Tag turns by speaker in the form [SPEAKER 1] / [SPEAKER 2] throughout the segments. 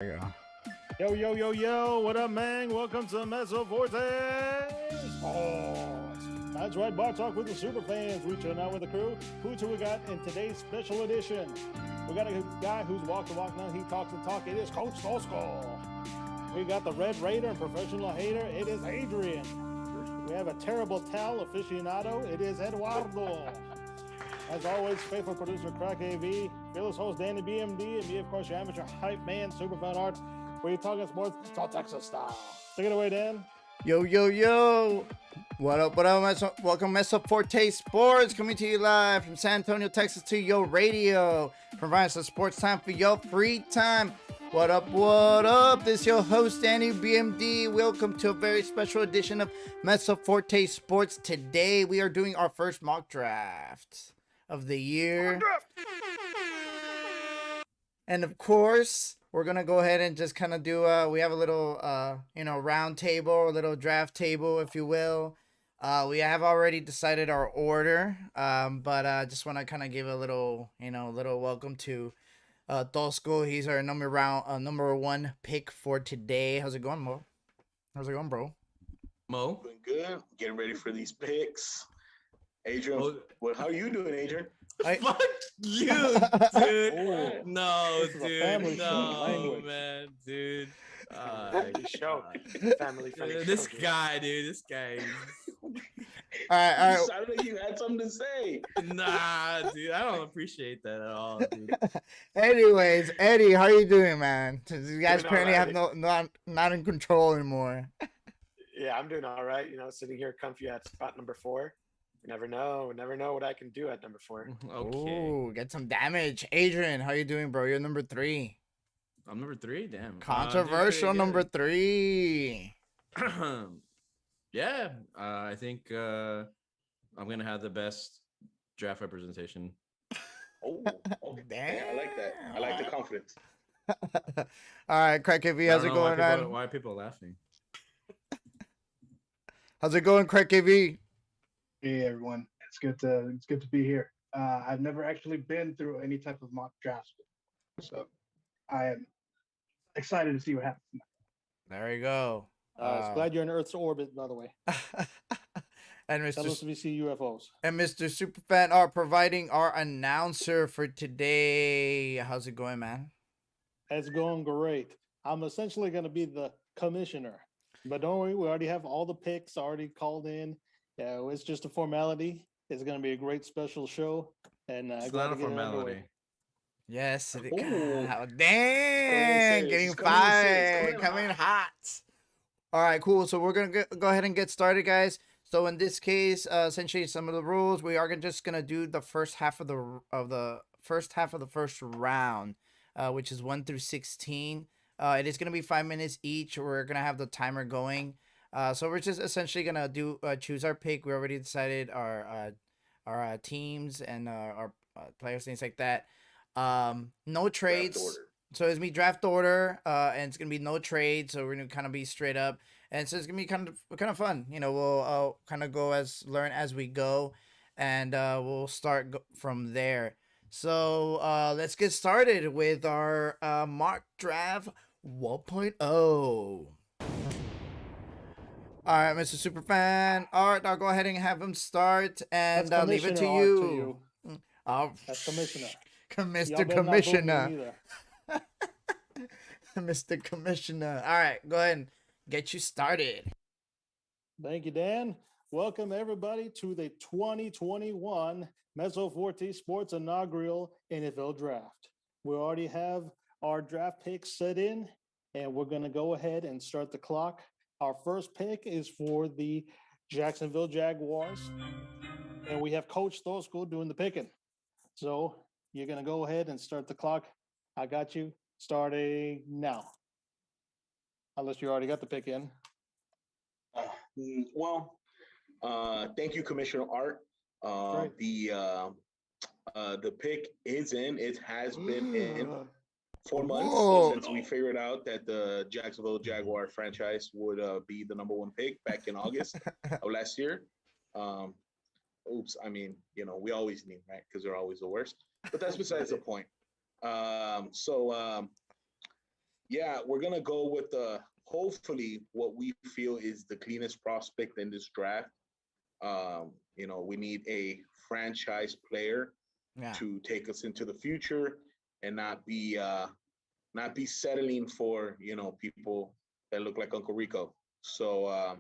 [SPEAKER 1] Yeah.
[SPEAKER 2] Yo, yo, yo, yo, what up, man? Welcome to Mezzo Forte Sportz. That's right, Bar Talk with the super fans. We chill out with the crew. Who we got in today's special edition? We got a guy who's walk the walk now. He talks the talk. It is Coach Tosco. We got the Red Raider and professional hater. It is Adrian. We have a terrible towel aficionado. It is Eduardo. As always, faithful producer Crack AV, fearless host Danny BMD, and me, of course, your amateur hype man, Superfan Art. Where you talking sports? It's all Texas style. Take it away, Dan.
[SPEAKER 1] Yo, yo, yo. What up, welcome Mezzo Forte Sportz, coming to you live from San Antonio, Texas to your radio. Providing some sports time for your free time. What up, what up? This is your host, Danny BMD. Welcome to a very special edition of Mezzo Forte Sportz. Today, we are doing our first mock draft of the year. And of course, we're going to go ahead and just kind of do, we have a little, round table, a little draft table, if you will. We have already decided our order, but I just want to kind of give a little, little welcome to Tosco. He's our number one pick for today. How's it going, Mo? How's it going, bro?
[SPEAKER 3] Mo?
[SPEAKER 4] Doing good. Getting ready for these picks. Adrian, how are you doing, Adrian?
[SPEAKER 3] Fuck you, dude. No, dude. No, man, dude.
[SPEAKER 5] Show. Family friendly.
[SPEAKER 3] This guy, dude. This guy.
[SPEAKER 1] All right.
[SPEAKER 4] You sounded like you had something to say.
[SPEAKER 3] Nah, dude. I don't appreciate that at all, dude.
[SPEAKER 1] Anyways, Eddie, how you doing, man? You guys
[SPEAKER 5] Doing
[SPEAKER 1] apparently
[SPEAKER 5] all
[SPEAKER 1] have not in control anymore.
[SPEAKER 5] Yeah, I'm doing all right. Sitting here comfy at spot number 4. You never know what I can do at number 4.
[SPEAKER 3] Okay.
[SPEAKER 1] Ooh, get some damage. Adrian, how you doing, bro? You're number 3.
[SPEAKER 3] I'm number 3. Damn.
[SPEAKER 1] Controversial number 3.
[SPEAKER 3] Yeah. I think I'm gonna have the best draft representation.
[SPEAKER 4] Oh, damn. I like that. I like the confidence.
[SPEAKER 1] All right, Craig KV, how's it going, man?
[SPEAKER 3] Why are people laughing?
[SPEAKER 1] How's it going, Craig KV?
[SPEAKER 6] Hey everyone, it's good to be here. I've never actually been through any type of mock draft, so I am excited to see what happens next.
[SPEAKER 1] There you go.
[SPEAKER 2] Glad you're in Earth's orbit, by the way.
[SPEAKER 1] And
[SPEAKER 2] Tell us if we see UFOs.
[SPEAKER 1] And Mr. Superfan are providing our announcer for today. How's it going, man?
[SPEAKER 2] It's going great. I'm essentially going to be the commissioner. But don't worry, we already have all the picks already called in. Yeah, it's just a formality. It's going to be a great special show. And
[SPEAKER 3] It's not a formality.
[SPEAKER 1] Yes.
[SPEAKER 4] Ooh.
[SPEAKER 1] Dang, getting fired. Coming hot. All right, cool. So we're going to go ahead and get started, guys. So in this case, essentially some of the rules, we are just going to do the first half of the first round, which is 1 through 16. It is going to be 5 minutes each. We're going to have the timer going. So we're just essentially going to choose our pick. We already decided our teams and our players, things like that. No trades. So it's going to be draft order, and it's going to be no trade. So we're going to kind of be straight up. And so it's going to be kind of fun. We'll kind of learn as we go, and we'll start from there. So let's get started with our mock draft 1.0. All right, Mr. Superfan Art, I'll go ahead and have him start and leave it to you.
[SPEAKER 2] That's Commissioner.
[SPEAKER 1] Mr. Commissioner. Mr. Commissioner. All right, go ahead and get you started.
[SPEAKER 2] Thank you, Dan. Welcome, everybody, to the 2021 Mezzo Forte Sportz inaugural NFL Draft. We already have our draft picks set in, and we're going to go ahead and start the clock. Our first pick is for the Jacksonville Jaguars, and we have Coach Tosco doing the picking. So you're going to go ahead and start the clock. I got you starting now, unless you already got the pick in.
[SPEAKER 4] Thank you, Commissioner Art. The pick is in. It has been in 4 months since we figured out that the Jacksonville Jaguar franchise would be the number 1 pick back in August of last year. We always need, right? Because they're always the worst. But that's besides the point. Yeah, we're gonna go with hopefully what we feel is the cleanest prospect in this draft. We need a franchise player
[SPEAKER 1] Yeah.
[SPEAKER 4] to take us into the future and not be settling for people that look like Uncle Rico. So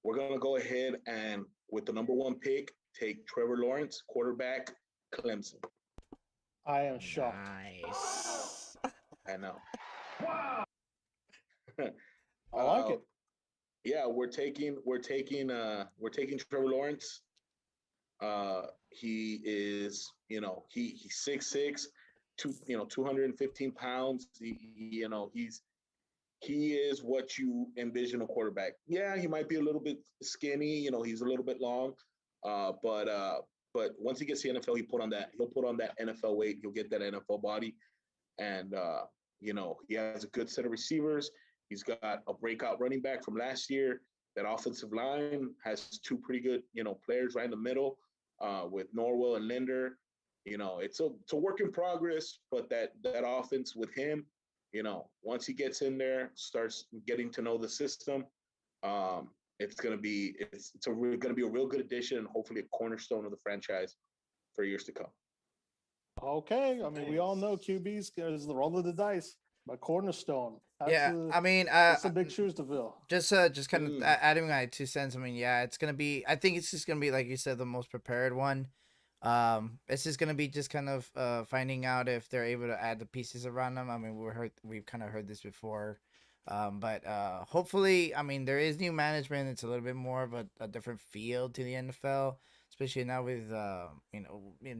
[SPEAKER 4] we're gonna go ahead and with the number one pick, take Trevor Lawrence, quarterback, Clemson.
[SPEAKER 2] I am shocked.
[SPEAKER 1] Nice.
[SPEAKER 4] I know.
[SPEAKER 2] I like it.
[SPEAKER 4] Yeah, we're taking Trevor Lawrence. He is, he's 6'6", 215 pounds. He is what you envision a quarterback. Yeah, he might be a little bit skinny. He's a little bit long. But once he gets to the NFL, he'll put on that NFL weight. He'll get that NFL body, and he has a good set of receivers. He's got a breakout running back from last year. That offensive line has two pretty good, players right in the middle, with Norwell and Linder. It's a work in progress, but that offense with him, once he gets in there, starts getting to know the system, it's gonna be a real good addition and hopefully a cornerstone of the franchise for years to come.
[SPEAKER 2] Okay. I mean, we all know QBs is the roll of the dice, but cornerstone.
[SPEAKER 1] I mean,
[SPEAKER 2] That's some big shoes to fill.
[SPEAKER 1] just kind of adding my 2 cents. I mean, yeah, it's gonna be. I think it's just gonna be like you said, the most prepared one. It's just gonna be just kind of finding out if they're able to add the pieces around them. I mean, we've kind of heard this before, but hopefully, I mean, there is new management. It's a little bit more of a different feel to the NFL, especially now with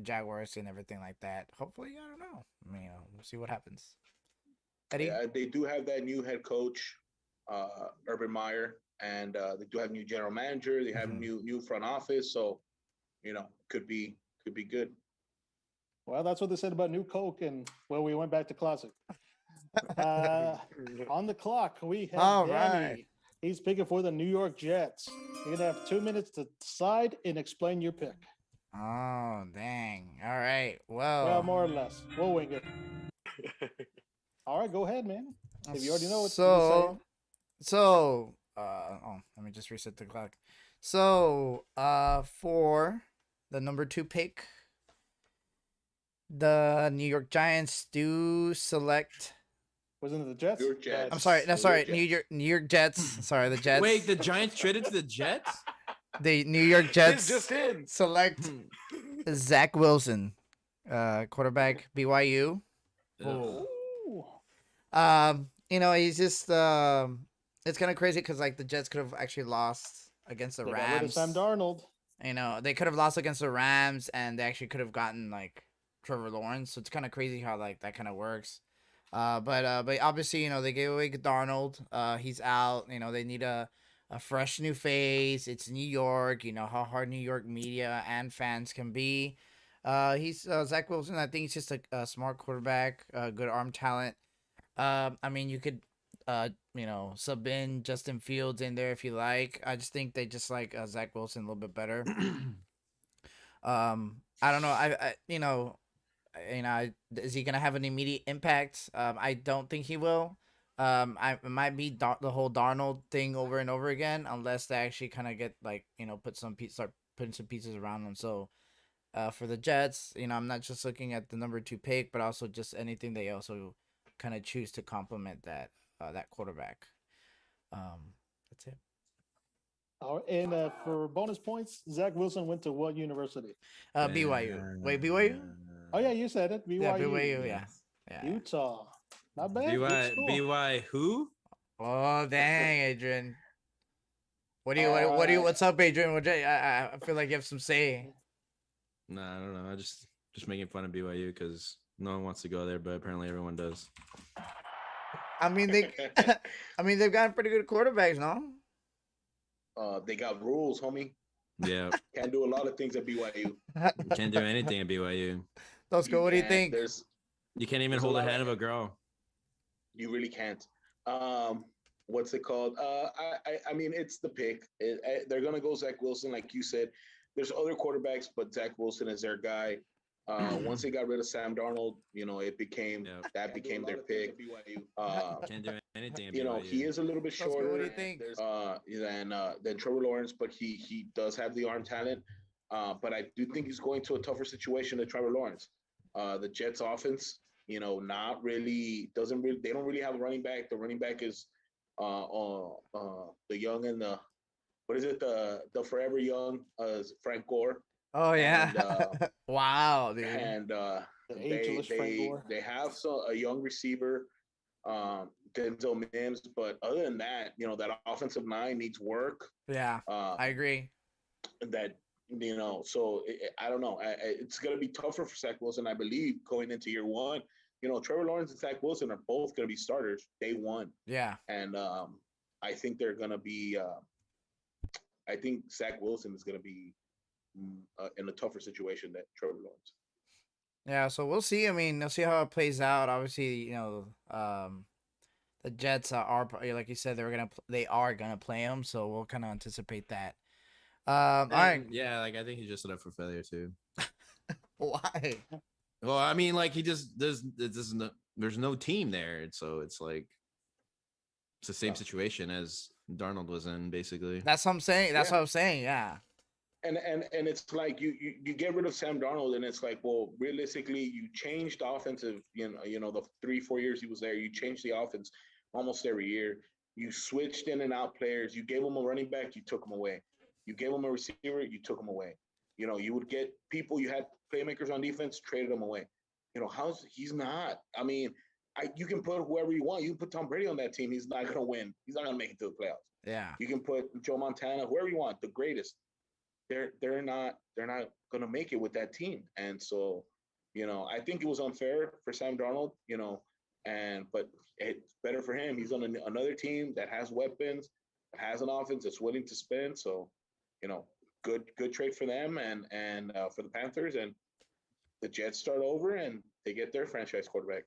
[SPEAKER 1] Jaguars and everything like that. Hopefully, I don't know. I mean, we'll see what happens. Eddie?
[SPEAKER 4] Yeah, they do have that new head coach, Urban Meyer, and they do have new general manager. They have new front office, so could be good.
[SPEAKER 2] Well, that's what they said about New Coke, and we went back to classic. On the clock, we have
[SPEAKER 1] All
[SPEAKER 2] Danny.
[SPEAKER 1] right.
[SPEAKER 2] He's picking for the New York Jets. You're gonna have 2 minutes to decide and explain your pick.
[SPEAKER 1] Oh, dang. All right.
[SPEAKER 2] Well,
[SPEAKER 1] Well,
[SPEAKER 2] more or less. We'll wing it. All right, go ahead, man. If you already know what
[SPEAKER 1] let me just reset the clock. So, for the number 2 pick, the New York Giants do select.
[SPEAKER 2] wasn't it the Jets?
[SPEAKER 4] New York Jets.
[SPEAKER 1] I'm sorry. No, sorry.
[SPEAKER 4] Jets.
[SPEAKER 1] New York Jets. Sorry, the Jets.
[SPEAKER 3] Wait, the Giants traded to the Jets?
[SPEAKER 1] The New York Jets
[SPEAKER 5] just in.
[SPEAKER 1] select Zach Wilson, quarterback, BYU.
[SPEAKER 3] Ugh.
[SPEAKER 1] He's just it's kind of crazy because like the Jets could have actually lost against the
[SPEAKER 2] They got rid of
[SPEAKER 1] Rams.
[SPEAKER 2] Sam Darnold.
[SPEAKER 1] They could have lost against the Rams, and they actually could have gotten like Trevor Lawrence. So it's kind of crazy how like that kind of works. But obviously they gave away Darnold. He's out. They need a fresh new face. It's New York. You know how hard New York media and fans can be. He's Zach Wilson. I think he's just a smart quarterback, good arm talent. I mean, you could, sub in Justin Fields in there if you like. I just think they just like Zach Wilson a little bit better. I don't know. Is he gonna have an immediate impact? I don't think he will. It might be the whole Darnold thing over and over again, unless they actually kind of get like start putting some pieces around them. So, for the Jets, I'm not just looking at the number 2 pick, but also just anything they also kind of choose to complement that quarterback. That's it.
[SPEAKER 2] And for bonus points, Zach Wilson went to what university?
[SPEAKER 1] BYU. Wait, BYU?
[SPEAKER 2] Oh yeah, you said it. BYU.
[SPEAKER 1] Yeah, BYU. Yeah.
[SPEAKER 2] Utah. Not bad.
[SPEAKER 3] BY who?
[SPEAKER 1] Oh dang, Adrian. What's up, Adrian? I feel like you have some say.
[SPEAKER 3] Nah, I don't know. I just making fun of BYU because no one wants to go there, but apparently everyone does.
[SPEAKER 1] I mean they've got pretty good quarterbacks, no?
[SPEAKER 4] They got rules, homie.
[SPEAKER 3] Yeah.
[SPEAKER 4] Can't do a lot of things at BYU.
[SPEAKER 3] You can't do anything at BYU.
[SPEAKER 1] Tosco, what do you think?
[SPEAKER 3] You can't even hold a hand of a girl.
[SPEAKER 4] You really can't. What's it called? I mean, it's the pick. They're gonna go Zach Wilson, like you said. There's other quarterbacks, but Zach Wilson is their guy. Once they got rid of Sam Darnold, it became that became their pick.
[SPEAKER 3] Can't do anything. At
[SPEAKER 4] He
[SPEAKER 3] BYU.
[SPEAKER 4] is a little bit
[SPEAKER 1] Let's go,
[SPEAKER 4] shorter.
[SPEAKER 1] what do you think?
[SPEAKER 4] Than Trevor Lawrence, but he does have the arm talent. But I do think he's going to a tougher situation than Trevor Lawrence. The Jets offense, not really they don't really have a running back. The running back is the young and the what is it the forever young Frank Gore.
[SPEAKER 1] Oh yeah.
[SPEAKER 4] And,
[SPEAKER 1] wow, dude.
[SPEAKER 4] And
[SPEAKER 2] The ageless Frank Gore.
[SPEAKER 4] they have a young receiver, Denzel Mims, but other than that, that offensive line needs work.
[SPEAKER 1] Yeah, I agree.
[SPEAKER 4] That so I don't know. It's going to be tougher for Zach Wilson, I believe, going into year one. Trevor Lawrence and Zach Wilson are both going to be starters day one.
[SPEAKER 1] Yeah,
[SPEAKER 4] and I think they're going to be. I think Zach Wilson is going to be in a tougher situation than Trevor Lawrence.
[SPEAKER 1] Yeah, so we'll see. I mean, we'll see how it plays out. Obviously, the Jets are like you said they are gonna play them, so we'll kind of anticipate that. All right.
[SPEAKER 3] Yeah, like I think he's just set up for failure too.
[SPEAKER 1] Why?
[SPEAKER 3] Well, I mean, like he just there's no team there, so it's like it's the same situation as Darnold was in, basically.
[SPEAKER 1] That's what I'm saying. That's what I'm saying. Yeah.
[SPEAKER 4] And it's like you get rid of Sam Darnold, and it's like, well, realistically, you changed the offensive, the 3-4 years he was there, you changed the offense almost every year. You switched in and out players. You gave him a running back, you took him away. You gave him a receiver, you took him away. You would get people, you had playmakers on defense, traded them away. He's not. I mean, you can put whoever you want. You can put Tom Brady on that team. He's not going to win. He's not going to make it to the playoffs.
[SPEAKER 1] Yeah.
[SPEAKER 4] You can put Joe Montana, whoever you want, the greatest. They're not going to make it with that team. And so, I think it was unfair for Sam Darnold, but it's better for him. He's on another team that has weapons, that has an offense that's willing to spend. So, good trade for them and for the Panthers, and the Jets start over and they get their franchise quarterback.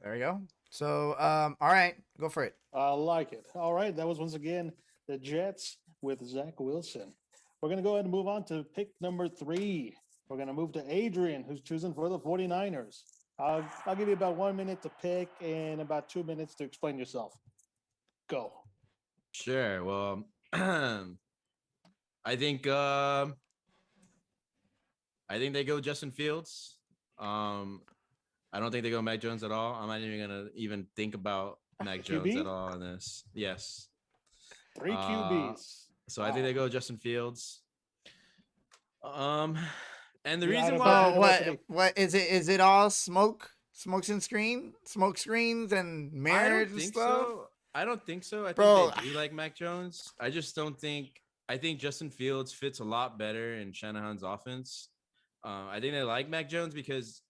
[SPEAKER 1] There we go. So, all right, go for it.
[SPEAKER 2] I like it. All right, that was once again the Jets with Zach Wilson. We're going to go ahead and move on to pick number 3. We're going to move to Adrian, who's choosing for the 49ers. I'll give you about 1 minute to pick and about 2 minutes to explain yourself. Go.
[SPEAKER 3] Sure. Well, I think they go Justin Fields. I don't think they go Mac Jones at all. I'm not even gonna think about Mac Jones at all in this. Yes.
[SPEAKER 2] 3 QBs.
[SPEAKER 3] So I think they go Justin Fields. And the
[SPEAKER 2] You're
[SPEAKER 3] reason
[SPEAKER 2] out of
[SPEAKER 3] why
[SPEAKER 1] What is it? Is it all smokes and smoke screens and mirrors and stuff?
[SPEAKER 3] So. I don't think so. I think
[SPEAKER 1] Bro.
[SPEAKER 3] they do like Mac Jones. I just don't think. I think Justin Fields fits a lot better in Shanahan's offense. I think they like Mac Jones because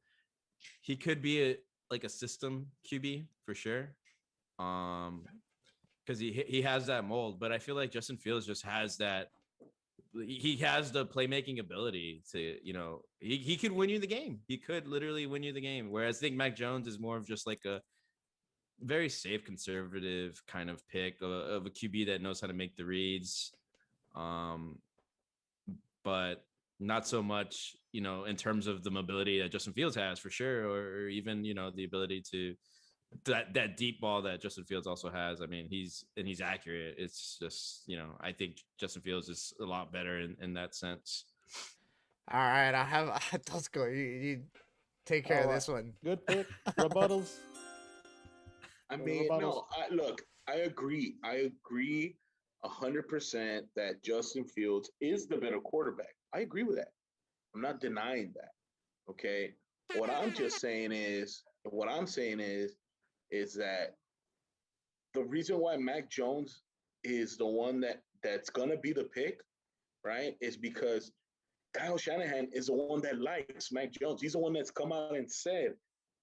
[SPEAKER 3] he could be a system QB for sure. Because he has that mold, but I feel like Justin Fields just has that. He has the playmaking ability to, he could win you the game. He could literally win you the game. Whereas I think Mac Jones is more of just like a very safe, conservative kind of pick of a QB that knows how to make the reads. But not so much, in terms of the mobility that Justin Fields has for sure, or even, the ability to that deep ball that Justin Fields also has. I mean, he's accurate. It's just, I think Justin Fields is a lot better in that sense.
[SPEAKER 1] All right, let's go. You take care of this one.
[SPEAKER 2] Good pick. Rebuttals.
[SPEAKER 4] I mean, look, I agree 100% that Justin Fields is the better quarterback. I agree with that. I'm not denying that. Okay. What I'm saying is that the reason why Mac Jones is the one that's going to be the pick, right, is because Kyle Shanahan is the one that likes Mac Jones. He's the one that's come out and said,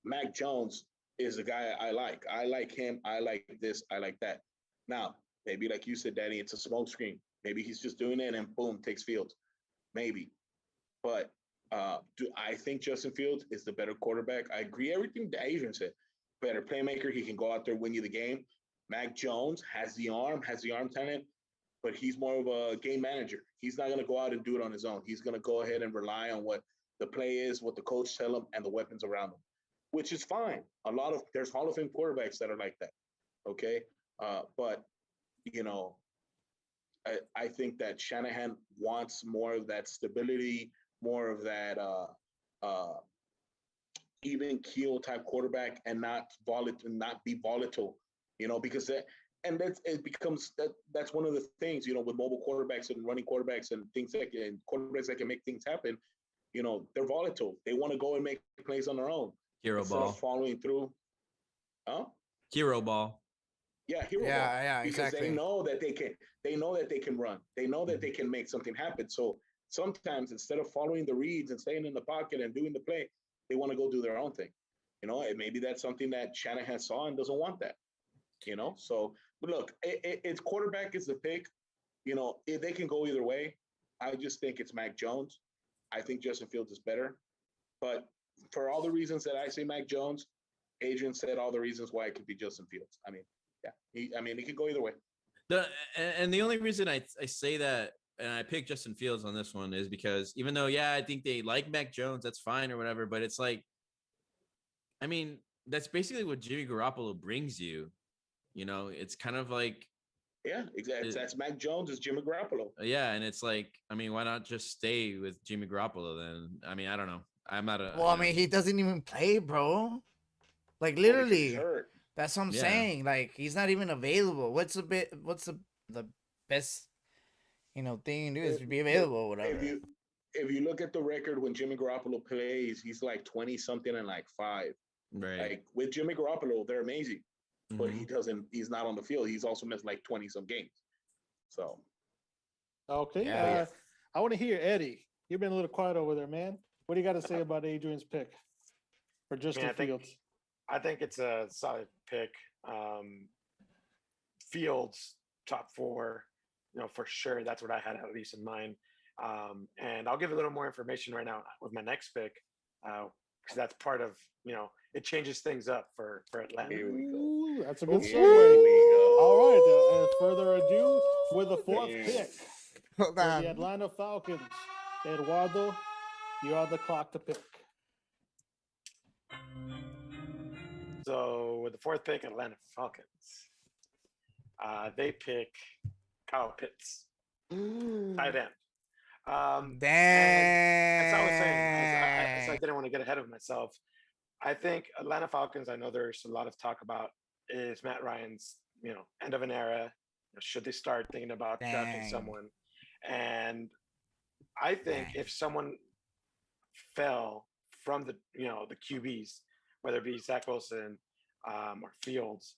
[SPEAKER 4] Mac Jones is the guy I like. I like him. I like this. I like that. Now, maybe like you said, Danny, it's a smoke screen. Maybe he's just doing it and boom, takes Fields. Maybe. But I think Justin Fields is the better quarterback. I agree everything that Adrian said. Better playmaker. He can go out there, win you the game. Mac Jones has the arm talent, but he's more of a game manager. He's not going to go out and do it on his own. He's going to go ahead and rely on what The play is what the coach tell them and the weapons around them, which is fine. There's Hall of Fame quarterbacks that are like that. Okay. But, you know, I think that Shanahan wants more of that stability, more of that even keel type quarterback, and not be volatile, you know, because that's one of the things, you know, with mobile quarterbacks and running quarterbacks and quarterbacks that can make things happen, you know, they're volatile. They want to go and make plays on their own.
[SPEAKER 3] Hero ball.
[SPEAKER 4] Following through. Huh?
[SPEAKER 3] Hero ball.
[SPEAKER 4] Yeah, hero ball.
[SPEAKER 1] Yeah,
[SPEAKER 4] because
[SPEAKER 1] exactly.
[SPEAKER 4] they know that they can run. They know that they can make something happen. So sometimes instead of following the reads and staying in the pocket and doing the play, they want to go do their own thing. You know, and maybe that's something that Shanahan saw and doesn't want that. You know, so but look, it's quarterback is the pick. You know, if they can go either way. I just think it's Mac Jones. I think Justin Fields is better. But for all the reasons that I say Mac Jones, Adrian said all the reasons why it could be Justin Fields. I mean, yeah, it could go either way.
[SPEAKER 3] The only reason I say that and I picked Justin Fields on this one is because even though, I think they like Mac Jones, that's fine or whatever, but it's like, I mean, that's basically what Jimmy Garoppolo brings you. You know, it's kind of like,
[SPEAKER 4] yeah, exactly. That's Mac Jones is Jimmy Garoppolo.
[SPEAKER 3] Yeah, and it's like, I mean, why not just stay with Jimmy Garoppolo then? I mean, I don't know. I'm not a.
[SPEAKER 1] Well, I mean, he doesn't even play, bro. Like literally, that's what I'm saying. Like he's not even available. What's the best, you know, thing you do is be available or whatever.
[SPEAKER 4] If you look at the record when Jimmy Garoppolo plays, he's like 20 something and like 5.
[SPEAKER 3] Right.
[SPEAKER 4] Like with Jimmy Garoppolo, they're amazing. But he's not on the field. He's also missed like 20 some games. So
[SPEAKER 2] okay. I want to hear Eddie. You've been a little quiet over there, man. What do you got to say about Adrian's pick for Justin Fields?
[SPEAKER 5] I think it's a solid pick. Fields top 4, you know, for sure. That's what I had at least in mind. And I'll give a little more information right now with my next pick, because that's part of, you know, it changes things up for Atlanta.
[SPEAKER 4] Here we go.
[SPEAKER 2] Ooh, that's a good segue. All right. Further ado, with the 4th pick for the Atlanta Falcons, Eduardo, you are the clock to pick.
[SPEAKER 5] So with the 4th pick, Atlanta Falcons, they pick Kyle Pitts, tight end.
[SPEAKER 1] Damn.
[SPEAKER 5] As I was saying, I didn't want to get ahead of myself. I think Atlanta Falcons, I know there's a lot of talk about is Matt Ryan's, you know, end of an era. Should they start thinking about drafting someone? And I think if someone fell from the, you know, the QBs, whether it be Zach Wilson or Fields,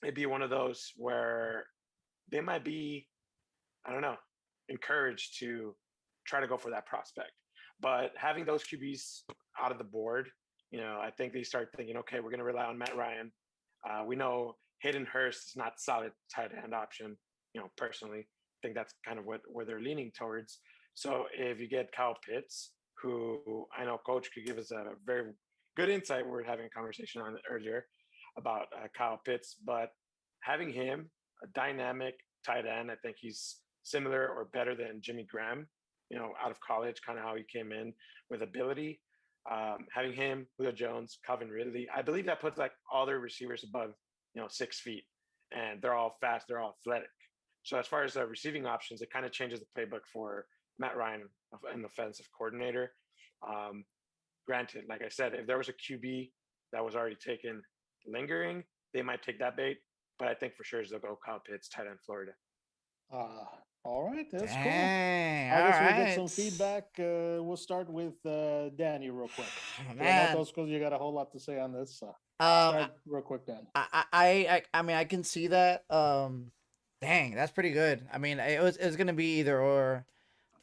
[SPEAKER 5] it'd be one of those where they might be, I don't know, encouraged to try to go for that prospect. But having those QBs out of the board, you know, I think they start thinking, okay, we're going to rely on Matt Ryan. We know Hayden Hurst is not a solid tight end option. You know, personally, I think that's kind of where they're leaning towards. So if you get Kyle Pitts, who I know Coach could give us a very good insight. We were having a conversation on it earlier about Kyle Pitts, but having him, a dynamic tight end, I think he's similar or better than Jimmy Graham, you know, out of college, kind of how he came in with ability. Having him, Julio Jones, Calvin Ridley, I believe that puts like all their receivers above, you know, 6 feet, and they're all fast, they're all athletic. So as far as the receiving options, it kind of changes the playbook for Matt Ryan, an offensive coordinator. Granted, like I said, if there was a QB that was already taken lingering, they might take that bait. But I think for sure they'll go Kyle Pitts, tight end, Florida.
[SPEAKER 2] All right, that's cool.
[SPEAKER 1] I
[SPEAKER 2] guess we'll get some feedback. We'll start with Danny real quick.
[SPEAKER 1] Man.
[SPEAKER 2] Because you got a whole lot to say on this. Start real quick, Dan.
[SPEAKER 1] I mean, I can see that. Dang, that's pretty good. I mean, it was gonna be either or.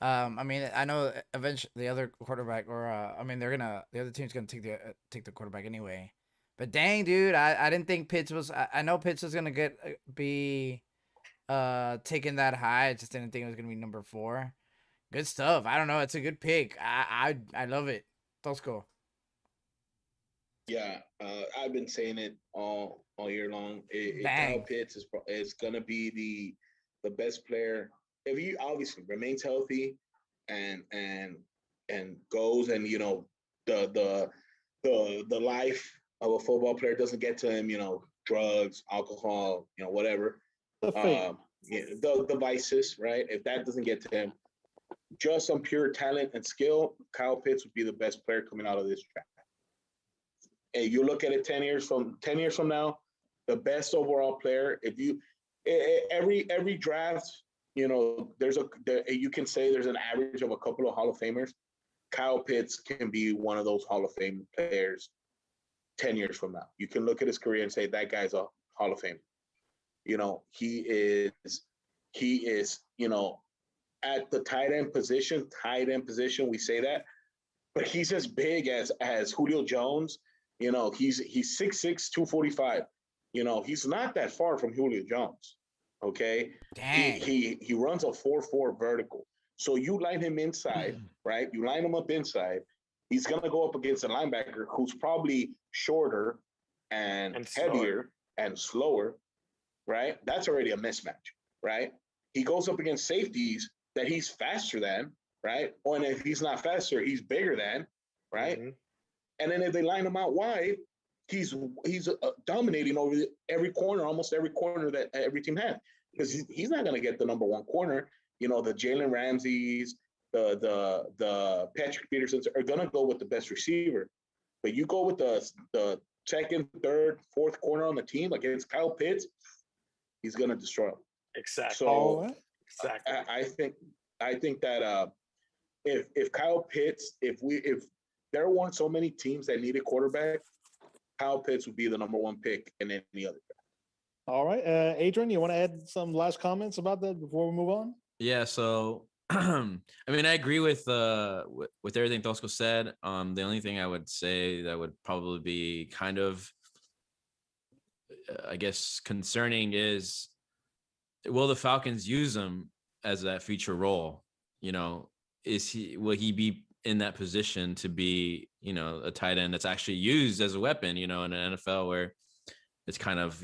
[SPEAKER 1] I mean, I know eventually the other quarterback, or I mean, the other team's gonna take the quarterback anyway. But dang, dude, I didn't think Pitts was. I know Pitts was gonna be taken that high. I just didn't think it was gonna be number 4. Good stuff. I don't know. It's a good pick. I love it. Tosco.
[SPEAKER 4] Yeah, I've been saying it all year long. Kyle Pitts is gonna be the best player if he obviously remains healthy and and goes, and the life of a football player doesn't get to him, drugs, alcohol, whatever.
[SPEAKER 2] The fate.
[SPEAKER 4] The vices, right? If that doesn't get to him, just on pure talent and skill, Kyle Pitts would be the best player coming out of this draft. And you look at it 10 years from now, the best overall player. If you every draft, you can say there's an average of a couple of Hall of Famers. Kyle Pitts can be one of those Hall of Fame players 10 years from now. You can look at his career and say that guy's a Hall of Famer. He is, at the tight end position, we say that, but he's as big as Julio Jones. He's 6'6", 245. He's not that far from Julio Jones. Okay.
[SPEAKER 1] Dang.
[SPEAKER 4] He runs a 4.4 vertical. So you line him inside, right? You line him up inside. He's gonna go up against a linebacker who's probably shorter and heavier and slower, right? That's already a mismatch, right? He goes up against safeties that he's faster than, right? Or and if he's not faster, he's bigger than, right? Mm-hmm. And then if they line him out wide, he's dominating over almost every corner that every team has, because he's not going to get the number one corner. The Jalen Ramseys, the Patrick Petersons are going to go with the best receiver, but you go with the second, third, fourth corner on the team against Kyle Pitts, he's going to destroy him.
[SPEAKER 5] Exactly.
[SPEAKER 4] So
[SPEAKER 5] exactly.
[SPEAKER 4] I think that if Kyle Pitts, if there weren't so many teams that needed quarterback, Kyle Pitts would be the number one pick in any other draft.
[SPEAKER 2] All right, Adrian, you want to add some last comments about that before we move on?
[SPEAKER 3] Yeah. So, I mean, I agree with everything Tosco said. The only thing I would say that would probably be kind of, I guess, concerning is, will the Falcons use him as that feature role? Will he be in that position to be, a tight end that's actually used as a weapon, in an NFL where it's kind of,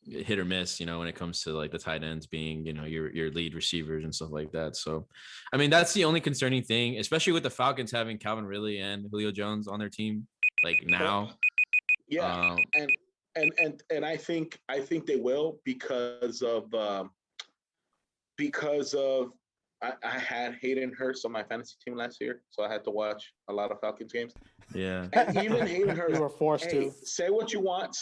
[SPEAKER 3] hit or miss, when it comes to like the tight ends being, your lead receivers and stuff like that. So, I mean, that's the only concerning thing, especially with the Falcons having Calvin Ridley and Julio Jones on their team, like now.
[SPEAKER 4] Yeah. And I think they will because of I had Hayden Hurst on my fantasy team last year, so I had to watch a lot of Falcons games.
[SPEAKER 3] Yeah.
[SPEAKER 4] And even Hayden Hurst,
[SPEAKER 2] you were forced to.
[SPEAKER 4] Say what you want.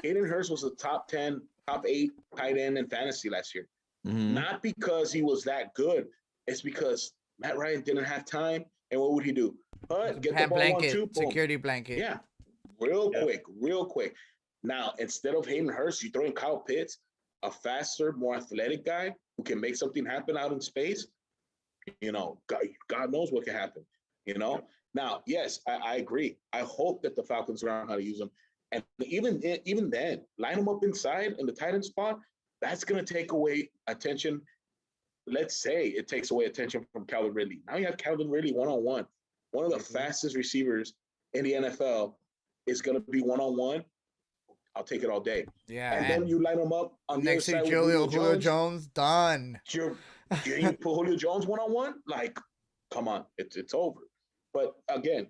[SPEAKER 4] Hayden Hurst was a top 10, top 8 tight end in fantasy last year. Mm-hmm. Not because he was that good. It's because Matt Ryan didn't have time. And what would he do? Get the ball
[SPEAKER 1] blanket,
[SPEAKER 4] 1-2,
[SPEAKER 1] security blanket.
[SPEAKER 4] Yeah. Real quick. Now, instead of Hayden Hurst, you throw in Kyle Pitts, a faster, more athletic guy who can make something happen out in space. God knows what can happen, Now, yes, I agree. I hope that the Falcons learn how to use them. And even then, line them up inside in the tight end spot. That's going to take away attention. Let's say it takes away attention from Calvin Ridley. Now you have Calvin Ridley one-on-one. One of the fastest receivers in the NFL is going to be one-on-one. I'll take it all day.
[SPEAKER 1] Yeah.
[SPEAKER 4] And then you line them up on
[SPEAKER 1] next
[SPEAKER 4] the other
[SPEAKER 1] to
[SPEAKER 4] side with
[SPEAKER 1] Julio Jones, done.
[SPEAKER 4] You put Julio Jones one-on-one? Like, come on, it's over. But again,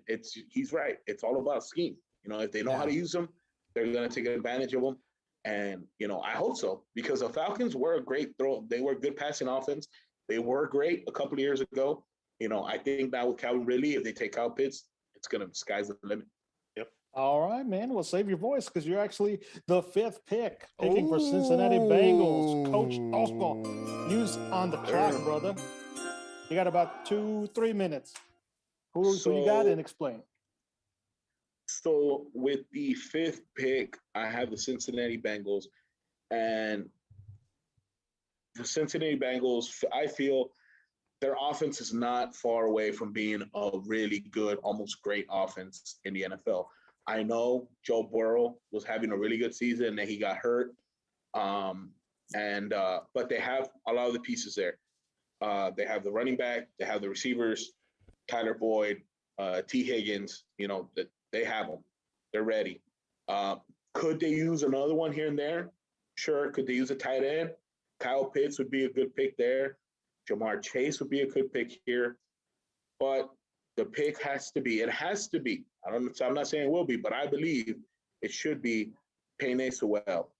[SPEAKER 4] he's right. It's all about scheme. If they know how to use them, they're going to take advantage of them. And, I hope so, because the Falcons were a great throw. They were a good passing offense. They were great a couple of years ago. I think now with Calvin Ridley, if they take Kyle Pitts, it's going to sky's the limit. Yep.
[SPEAKER 2] All right, man. Well, save your voice because you're actually the 5th picking for Cincinnati Bengals. Coach Tosco, use on the clock, brother. You got about 2-3 minutes. Who you got, and explain.
[SPEAKER 4] So with the 5th pick, I have the Cincinnati Bengals, and the Cincinnati Bengals, I feel their offense is not far away from being a really good, almost great offense in the NFL. I know Joe Burrow was having a really good season and then he got hurt. But they have a lot of the pieces there. They have the running back, they have the receivers, Tyler Boyd, T. Higgins, they have them. They're ready. Could they use another one here and there? Sure. Could they use a tight end? Kyle Pitts would be a good pick there. Jamar Chase would be a good pick here. but the pick has to be. It has to be. I don't know. So I'm not saying it will be, but I believe it should be Penei Sewell,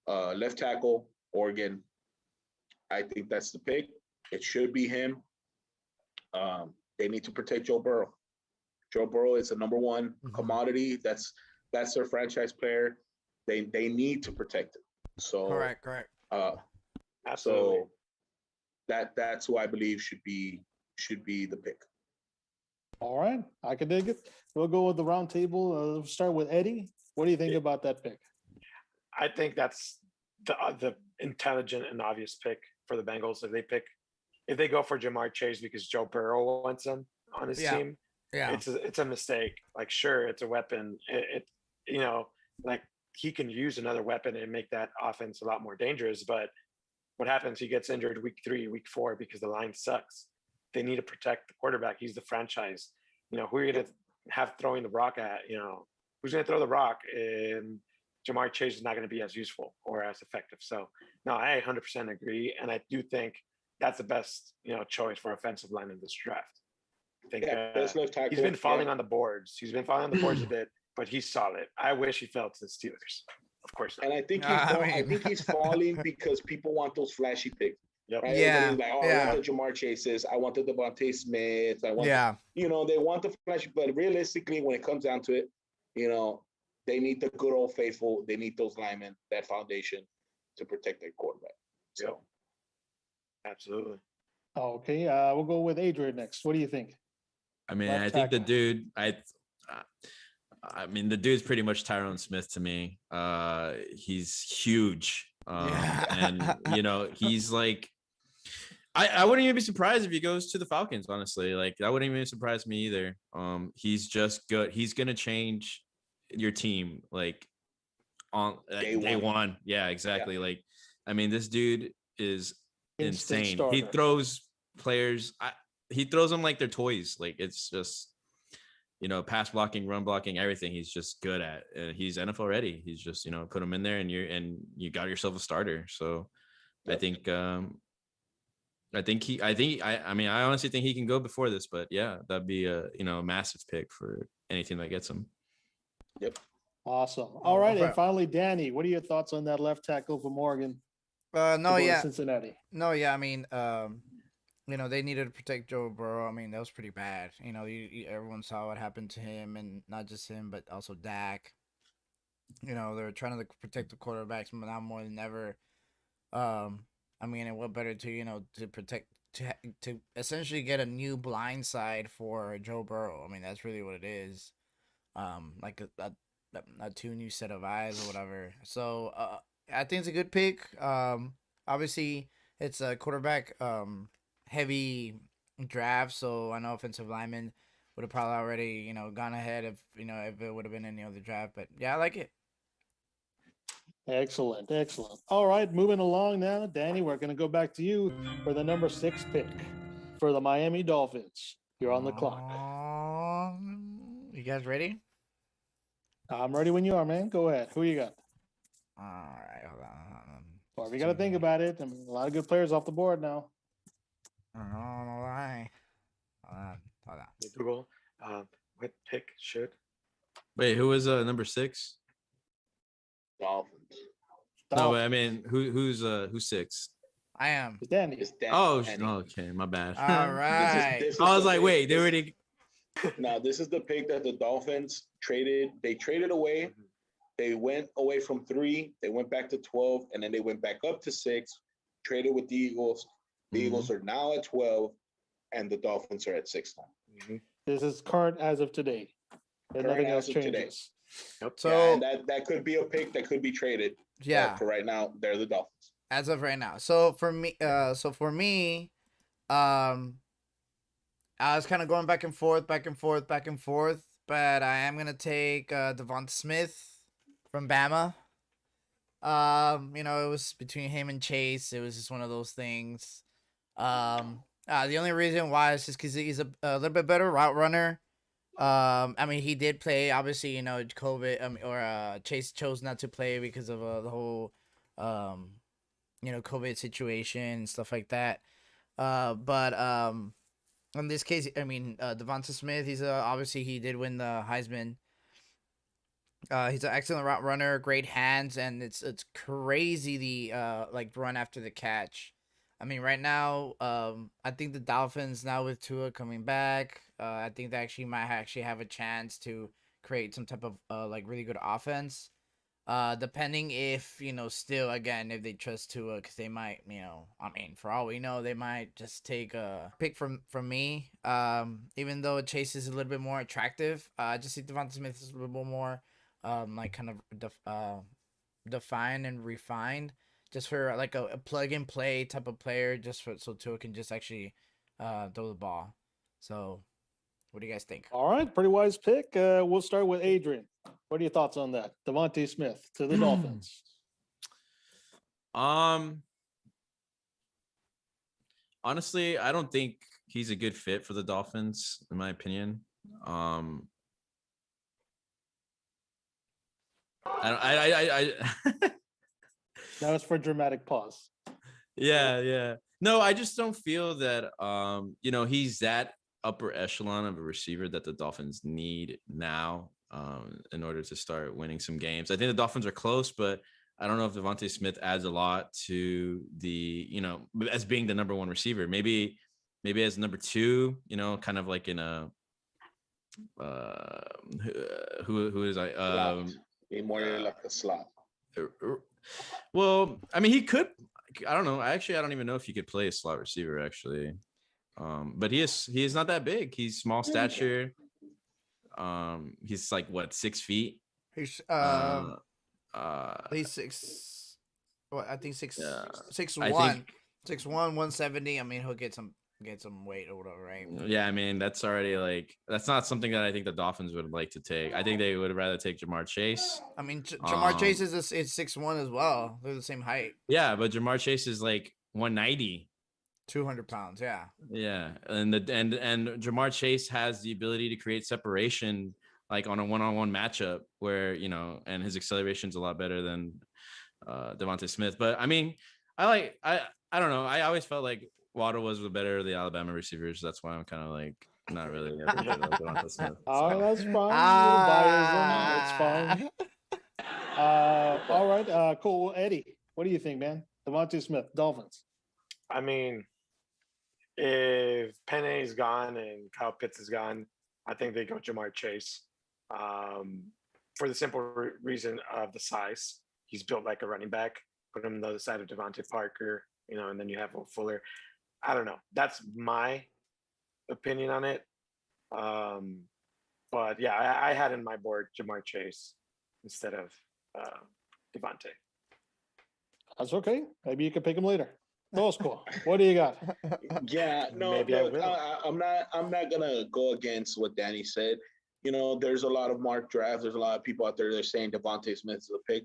[SPEAKER 4] left tackle, Oregon. I think that's the pick. It should be him. They need to protect Joe Burrow. Joe Burrow is a number one commodity. That's their franchise player. They need to protect it. So
[SPEAKER 1] Correct.
[SPEAKER 5] Absolutely.
[SPEAKER 4] So that's who I believe should be the pick.
[SPEAKER 2] All right, I can dig it. We'll go with the round table. We'll start with Eddie. What do you think about that pick?
[SPEAKER 5] I think that's the intelligent and obvious pick for the Bengals. If they go for Jamar Chase because Joe Burrow wants him on his team, it's a mistake. Like, sure, it's a weapon. It like he can use another weapon and make that offense a lot more dangerous. But what happens? He gets injured week 3, week 4 because the line sucks. They need to protect the quarterback. He's the franchise. Who are you going to have throwing the rock at? Who's going to throw the rock? And Jamar Chase is not going to be as useful or as effective. So, no, I 100% agree. And I do think that's the best, choice for offensive line in this draft. I think
[SPEAKER 4] best left tackle,
[SPEAKER 5] he's been falling on the boards. He's been falling on the boards a bit, but he's solid. I wish he fell to the Steelers. Of course not.
[SPEAKER 4] And I think he's falling because people want those flashy picks.
[SPEAKER 5] Yep.
[SPEAKER 4] Right?
[SPEAKER 1] Yeah.
[SPEAKER 4] Like, I want the Jamar Chases. I want the Devontae Smiths. I want, they want the flashy. But realistically, when it comes down to it, they need the good old faithful. They need those linemen, that foundation to protect their quarterback. So,
[SPEAKER 5] absolutely.
[SPEAKER 2] Okay, we'll go with Adrian next. What do you think?
[SPEAKER 3] I mean,
[SPEAKER 2] Left
[SPEAKER 3] I think the
[SPEAKER 2] tackle.
[SPEAKER 3] dude, I mean, the dude's pretty much Tyrone Smith to me. He's huge. And he's like, I wouldn't even be surprised if he goes to the Falcons, honestly. Like, that wouldn't even surprise me either. He's just good. He's gonna change your team like on day one. Yeah, exactly. Yeah. Like, I mean, this dude is insane.
[SPEAKER 2] Starter.
[SPEAKER 3] He throws players, he throws them like they're toys. Like, it's just, pass blocking, run blocking, everything he's just good at. He's NFL ready. He's just, put him in there and you got yourself a starter. So yep. I honestly think he can go before this, but yeah, that'd be a massive pick for anything that gets him.
[SPEAKER 4] Yep.
[SPEAKER 2] Awesome. All right. And finally, Danny, what are your thoughts on that left tackle from Oregon? Cincinnati.
[SPEAKER 1] I mean, they needed to protect Joe Burrow. I mean, that was pretty bad. Everyone saw what happened to him, and not just him, but also Dak. They were trying to protect the quarterbacks now more than ever. I mean, and what better to to protect to essentially get a new blind side for Joe Burrow. I mean, that's really what it is. Like a 2 new set of eyes or whatever. So I think it's a good pick. Obviously it's a quarterback heavy draft, so I know offensive linemen would have probably already gone ahead if if it would have been any other draft. But yeah, I like it.
[SPEAKER 2] Excellent. All right, moving along now, Danny, we're going to go back to you for the number 6 pick for the Miami Dolphins. You're on the clock.
[SPEAKER 1] You guys ready?
[SPEAKER 2] I'm ready when you are, man. Go ahead. Who you got?
[SPEAKER 1] All right, hold on.
[SPEAKER 2] Well, we got to think about it. I mean, a lot of good players off the board now.
[SPEAKER 1] All right. Hold on.
[SPEAKER 5] Google, what pick should?
[SPEAKER 3] Wait, who was number 6?
[SPEAKER 4] Dolphins.
[SPEAKER 3] No, but I mean, who's 6?
[SPEAKER 1] I am.
[SPEAKER 2] It's Danny.
[SPEAKER 3] Okay, my bad.
[SPEAKER 1] All right.
[SPEAKER 4] This is
[SPEAKER 3] I was like,
[SPEAKER 4] pick.
[SPEAKER 3] wait, they already.
[SPEAKER 4] No, this is the pick that the Dolphins traded. They traded away. They went away from 3. They went back to 12, and then they went back up to 6. Traded with the Eagles. The Eagles are now at 12, and the Dolphins are at 6 now.
[SPEAKER 2] This is current as of today. And nothing else changes.
[SPEAKER 5] Yep.
[SPEAKER 1] So
[SPEAKER 4] and that could be a pick that could be traded.
[SPEAKER 1] Yeah.
[SPEAKER 4] But for right now, they're the Dolphins.
[SPEAKER 1] As of right now. So for me, I was kind of going back and forth, but I am gonna take Devonta Smith from Bama. It was between him and Chase. It was just one of those things. The only reason why is just because he's a little bit better route runner. I mean, he did play, obviously, COVID, Chase chose not to play because of the whole, COVID situation and stuff like that. But In this case, I mean, Devonta Smith. He's obviously he did win the Heisman. He's an excellent route runner, great hands, and it's crazy the like run after the catch. I mean, right now, I think the Dolphins now with Tua coming back, I think they actually might actually have a chance to create some type of like really good offense. Depending if still again if they trust Tua, because they might I mean for all we know they might just take a pick from me. Even though Chase is a little bit more attractive, I just think Devonta Smith is a little bit more like kind of defined and refined, just for like a plug and play type of player, just for so Tua can just actually throw the ball. So, what do you guys think?
[SPEAKER 2] All right, pretty wise pick. We'll start with Adrian. What are your thoughts on that? Devontae Smith to the Dolphins.
[SPEAKER 3] Honestly, I don't think he's a good fit for the Dolphins, in my opinion. I
[SPEAKER 2] That was for dramatic pause.
[SPEAKER 3] Yeah. No, I just don't feel that he's that upper echelon of a receiver that the Dolphins need now in order to start winning some games. I think the Dolphins are close, but I don't know if Devontae Smith adds a lot to the, as being the number one receiver. Maybe as number two, kind of like in a who is I
[SPEAKER 4] more like a slot.
[SPEAKER 3] Well, I mean, he could. I don't know. I don't even know if he could play a slot receiver actually. But he is not that big. He's small stature. He's like what, 6 feet?
[SPEAKER 1] He's six. What I think six
[SPEAKER 3] Yeah.
[SPEAKER 1] 6'1", 6'1", 170. I mean, he'll get some weight or whatever, right?
[SPEAKER 3] Yeah, I mean, that's already like that's not something that I think the Dolphins would like to take. I think they would rather take Jamar Chase.
[SPEAKER 1] I mean, Jamar Chase is 6'1" as well. They're the same height.
[SPEAKER 3] Yeah, but Jamar Chase is like 190.
[SPEAKER 1] 200 pounds, yeah.
[SPEAKER 3] Yeah, and Jamar Chase has the ability to create separation, like on a one-on-one matchup, where and his acceleration is a lot better than Devontae Smith. But I mean, I don't know. I always felt like Waddle was the better of the Alabama receivers. That's why I'm kind of like not really. Devontae Smith.
[SPEAKER 2] Oh, that's fine. That's fine. All right. Cool. Eddie, what do you think, man? Devontae Smith, Dolphins.
[SPEAKER 5] I mean, if Penny is gone and Kyle Pitts is gone, I think they go Jamar Chase for the simple reason of the size. He's built like a running back. Put him on the other side of Devontae Parker, and then you have Will Fuller. I don't know. That's my opinion on it. But yeah, I had in my board Jamar Chase instead of Devontae.
[SPEAKER 2] That's okay. Maybe you can pick him later. Cool. What do you got?
[SPEAKER 4] Yeah, no,
[SPEAKER 5] Maybe
[SPEAKER 4] look, I'm not gonna go against what Danny said. There's a lot of mock drafts. There's a lot of people out there that are saying Devontae Smith is a pick.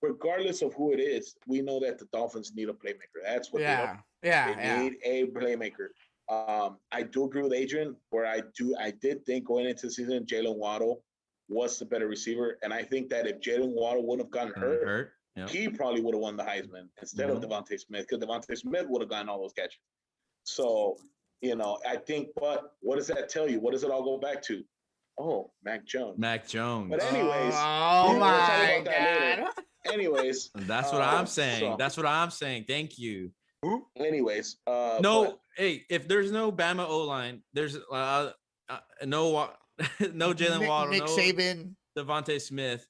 [SPEAKER 4] Regardless of who it is, we know that the Dolphins need a playmaker. That's what they need a playmaker. I do agree with Adrian, where I did think going into the season, Jalen Waddle was the better receiver. And I think that if Jalen Waddle wouldn't have gotten hurt, yep, he probably would have won the Heisman instead of Devontae Smith, because Devontae Smith would have gotten all those catches. So, I think, but what does that tell you? What does it all go back to? Oh, Mac Jones.
[SPEAKER 3] But
[SPEAKER 4] anyways,
[SPEAKER 1] oh my God.
[SPEAKER 4] Anyways,
[SPEAKER 3] that's what I'm saying. That's what I'm saying. Thank you.
[SPEAKER 4] Anyways,
[SPEAKER 3] hey, if there's no Bama O-line, there's no Jalen Waddle,
[SPEAKER 1] Nick Saban,
[SPEAKER 3] Devontae Smith.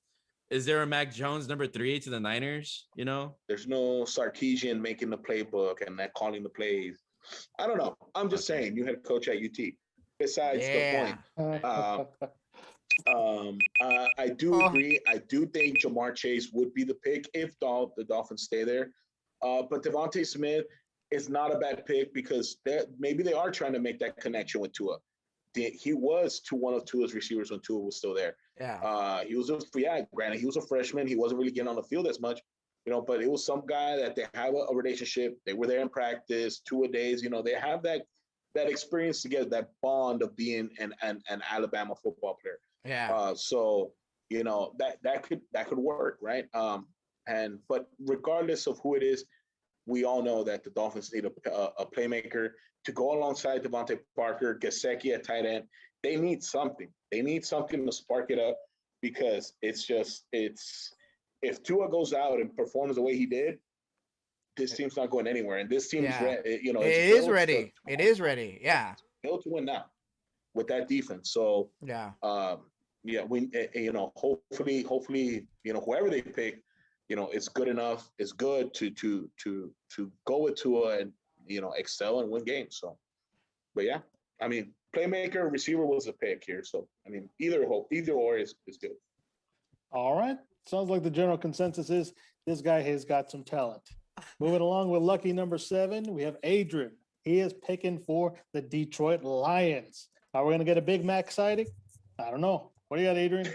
[SPEAKER 3] Is there a Mac Jones number 3 to the Niners?
[SPEAKER 4] There's no Sarkisian making the playbook and that calling the plays. I don't know. I'm just saying, you had a coach at UT. Besides the point, I do agree. I do think Jamar Chase would be the pick if the Dolphins stay there. But Devontae Smith is not a bad pick, because maybe they are trying to make that connection with Tua. He was one of Tua's receivers when Tua was still there.
[SPEAKER 1] Yeah.
[SPEAKER 4] Granted, he was a freshman. He wasn't really getting on the field as much, but it was some guy that they have a relationship. They were there in practice, 2 days. They have that experience together, that bond of being an Alabama football player.
[SPEAKER 1] Yeah.
[SPEAKER 4] So that could work, right? But regardless of who it is, we all know that the Dolphins need a playmaker to go alongside Devontae Parker, Gesicki at tight end. They need something. They need something to spark it up because it's if Tua goes out and performs the way he did, this team's not going anywhere. And this team's ready. You know,
[SPEAKER 1] it is ready. It is ready. Yeah.
[SPEAKER 4] Built to win now with that defense. So
[SPEAKER 1] yeah,
[SPEAKER 4] we hopefully whoever they pick, it's good enough. It's good to go with Tua and excel and win games. So, but yeah, I mean, playmaker, receiver was a pick here. So I mean, either or is good.
[SPEAKER 2] All right. Sounds like the general consensus is this guy has got some talent. Moving along with lucky number 7, we have Adrian. He is picking for the Detroit Lions. Are we going to get a Big Mac sighting? I don't know. What do you got, Adrian?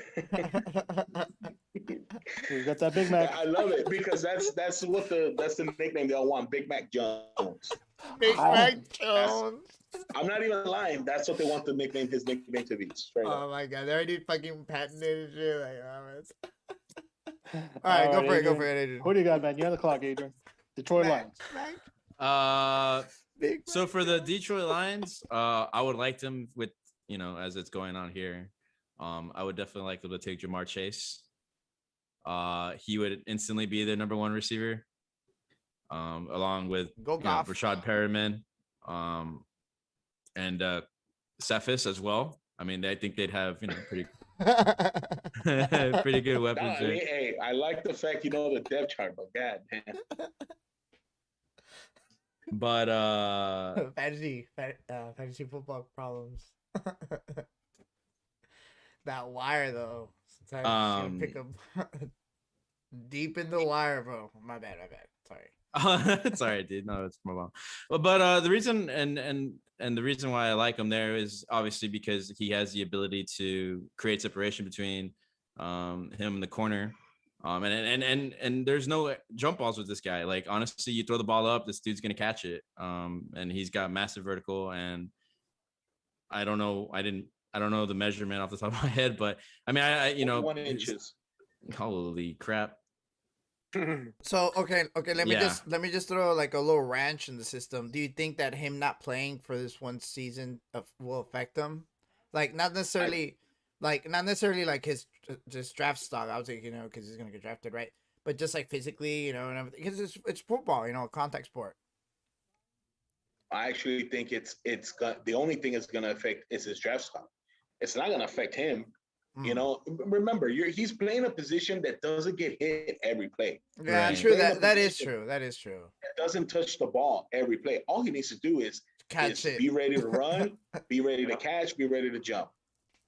[SPEAKER 2] We got that Big Mac.
[SPEAKER 4] I love it because that's the nickname they all want, Big Mac Jones.
[SPEAKER 1] Big Mac Jones.
[SPEAKER 4] I'm not even lying. That's what they want his nickname to be. Straight up.
[SPEAKER 1] My god, they already fucking patented shit. All right, go for it, Adrian.
[SPEAKER 2] Who do you got, man? You're on the clock, Adrian. Detroit Lions.
[SPEAKER 3] So for the Detroit Lions, I would like them with, as it's going on here. I would definitely like them to take Jamar Chase. He would instantly be their number 1 receiver. Along with Rashad Perriman, and Cephas as well. I mean, I think they'd have, pretty pretty good weapons.
[SPEAKER 4] No, hey, I like the fact the depth chart, but god damn.
[SPEAKER 3] But
[SPEAKER 1] fantasy football problems. That wire though, sometimes you pick up deep in the wire, bro. My bad. Sorry.
[SPEAKER 3] It's all right, dude. No, let's move on. But the reason and the reason why I like him there is obviously because he has the ability to create separation between him and the corner. And there's no jump balls with this guy. Like, honestly, you throw the ball up, this dude's gonna catch it. And he's got massive vertical. And I don't know the measurement off the top of my head, but I mean, I 1
[SPEAKER 4] inches.
[SPEAKER 3] Holy crap.
[SPEAKER 1] So okay, let me just throw like a little wrench in the system. Do you think that him not playing for this one season will affect him? Like not necessarily like his just draft stock. I would say because he's gonna get drafted, right? But just like physically, and everything, because it's football, a contact sport.
[SPEAKER 4] I actually think the only thing it's gonna affect is his draft stock. It's not gonna affect him. Remember, he's playing a position that doesn't get hit every play.
[SPEAKER 1] Yeah, right. True. That is true.
[SPEAKER 4] It doesn't touch the ball every play. All he needs to do is
[SPEAKER 1] catch it.
[SPEAKER 4] Be ready to run, be ready to catch, be ready to jump.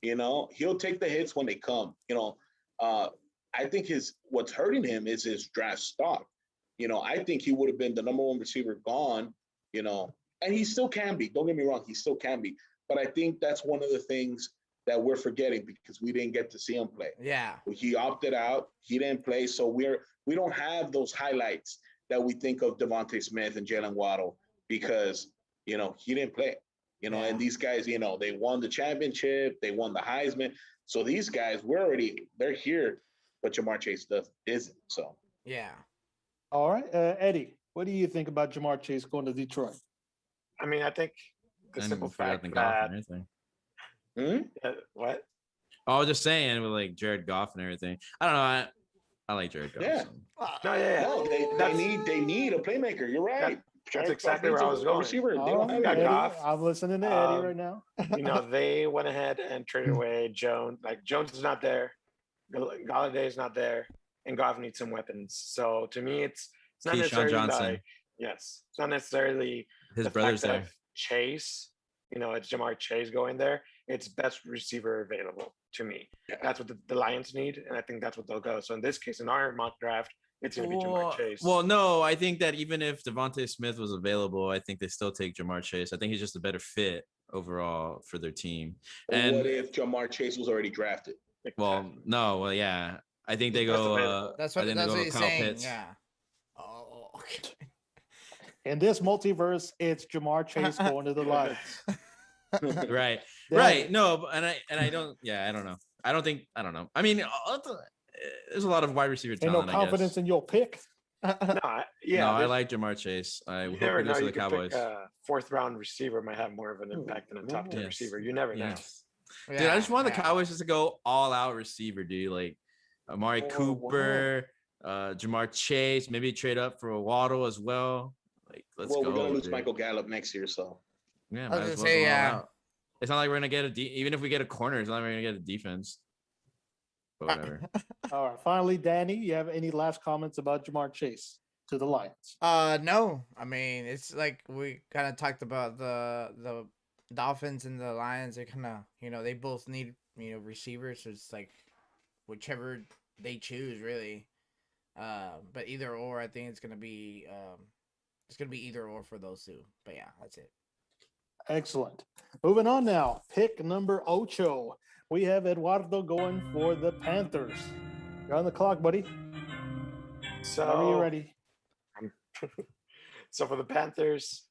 [SPEAKER 4] He'll take the hits when they come. I think what's hurting him is his draft stock. I think he would have been the number 1 receiver gone. And he still can be. Don't get me wrong, he still can be. But I think that's one of the things that we're forgetting because we didn't get to see him play.
[SPEAKER 1] Yeah.
[SPEAKER 4] He opted out. He didn't play. So we don't have those highlights that we think of Devontae Smith and Jalen Waddle because, he didn't play. And these guys, they won the championship. They won the Heisman. So these guys, they're here, but Jamar Chase isn't. So.
[SPEAKER 1] Yeah.
[SPEAKER 2] All right. Eddie, what do you think about Jamar Chase going to Detroit?
[SPEAKER 5] I mean, I think the simple fact that what?
[SPEAKER 3] I was just saying with like Jared Goff and everything. I don't know. I like Jared Goff.
[SPEAKER 4] Yeah.
[SPEAKER 5] No,
[SPEAKER 4] they need a playmaker. You're right.
[SPEAKER 5] That's exactly where I was going.
[SPEAKER 4] Receiver. They
[SPEAKER 2] don't
[SPEAKER 4] have
[SPEAKER 2] Eddie,
[SPEAKER 4] Goff.
[SPEAKER 2] I'm listening to Eddie right now.
[SPEAKER 5] They went ahead and traded away Jones. Like Jones is not there, Galladay is not there, and Goff needs some weapons. So to me, it's not necessarily it's not necessarily
[SPEAKER 3] his brother's there.
[SPEAKER 5] Chase, it's Jamar Chase going there. It's best receiver available to me. Yeah. That's what the Lions need, and I think that's what they'll go. So in this case, in our mock draft, it's going to be Jamar Chase.
[SPEAKER 3] Well, no, I think that even if Devontae Smith was available, I think they still take Jamar Chase. I think he's just a better fit overall for their team. And
[SPEAKER 4] what if Jamar Chase was already drafted?
[SPEAKER 3] Well, no, well, yeah. I think they go.
[SPEAKER 1] That's what he's saying. Pitts. Yeah. Oh, okay.
[SPEAKER 2] In this multiverse, it's Jamar Chase going to the Lions.
[SPEAKER 3] Right. Right. No, and I don't. Yeah, I don't know. I don't know. I mean, there's a lot of wide receiver talent.
[SPEAKER 2] Ain't no confidence in your pick.
[SPEAKER 3] No, I
[SPEAKER 5] there's-
[SPEAKER 3] like Jamar Chase. I
[SPEAKER 5] you
[SPEAKER 3] hope
[SPEAKER 5] never
[SPEAKER 3] he
[SPEAKER 5] know.
[SPEAKER 3] goes to
[SPEAKER 5] You
[SPEAKER 3] the
[SPEAKER 5] could pick
[SPEAKER 3] Cowboys.
[SPEAKER 5] a fourth round receiver might have more of an impact than a top 10
[SPEAKER 3] Yes.
[SPEAKER 5] receiver. You never know.
[SPEAKER 3] Yes. Dude, I just want the
[SPEAKER 1] Yeah.
[SPEAKER 3] Cowboys just to go all out receiver, dude. Like Amari
[SPEAKER 5] Oh, wow.
[SPEAKER 3] Cooper, Jamar Chase, maybe trade up for a Waddle as well. Like, let's
[SPEAKER 4] Well,
[SPEAKER 3] go.
[SPEAKER 4] we're gonna lose
[SPEAKER 3] dude.
[SPEAKER 4] Michael Gallup next year, so
[SPEAKER 3] Yeah,
[SPEAKER 1] I
[SPEAKER 3] might
[SPEAKER 1] was
[SPEAKER 3] as
[SPEAKER 1] gonna
[SPEAKER 3] well
[SPEAKER 1] say,
[SPEAKER 3] go all
[SPEAKER 1] yeah.
[SPEAKER 3] out. It's not like we're gonna get even if we get a corner, it's not like we're gonna get a defense. But whatever.
[SPEAKER 2] All right. Finally, Danny, you have any last comments about Jamar Chase to the Lions?
[SPEAKER 1] No. I mean, it's like we kind of talked about the Dolphins and the Lions. They kind of, they both need, receivers. So it's like whichever they choose, really. But either or, I think it's gonna be either or for those two. But yeah, that's it.
[SPEAKER 2] Excellent. Moving on now. Pick number ocho. We have Eduardo going for the Panthers. You're on the clock, buddy. Whenever you're
[SPEAKER 5] So,
[SPEAKER 2] ready.
[SPEAKER 5] so for the Panthers,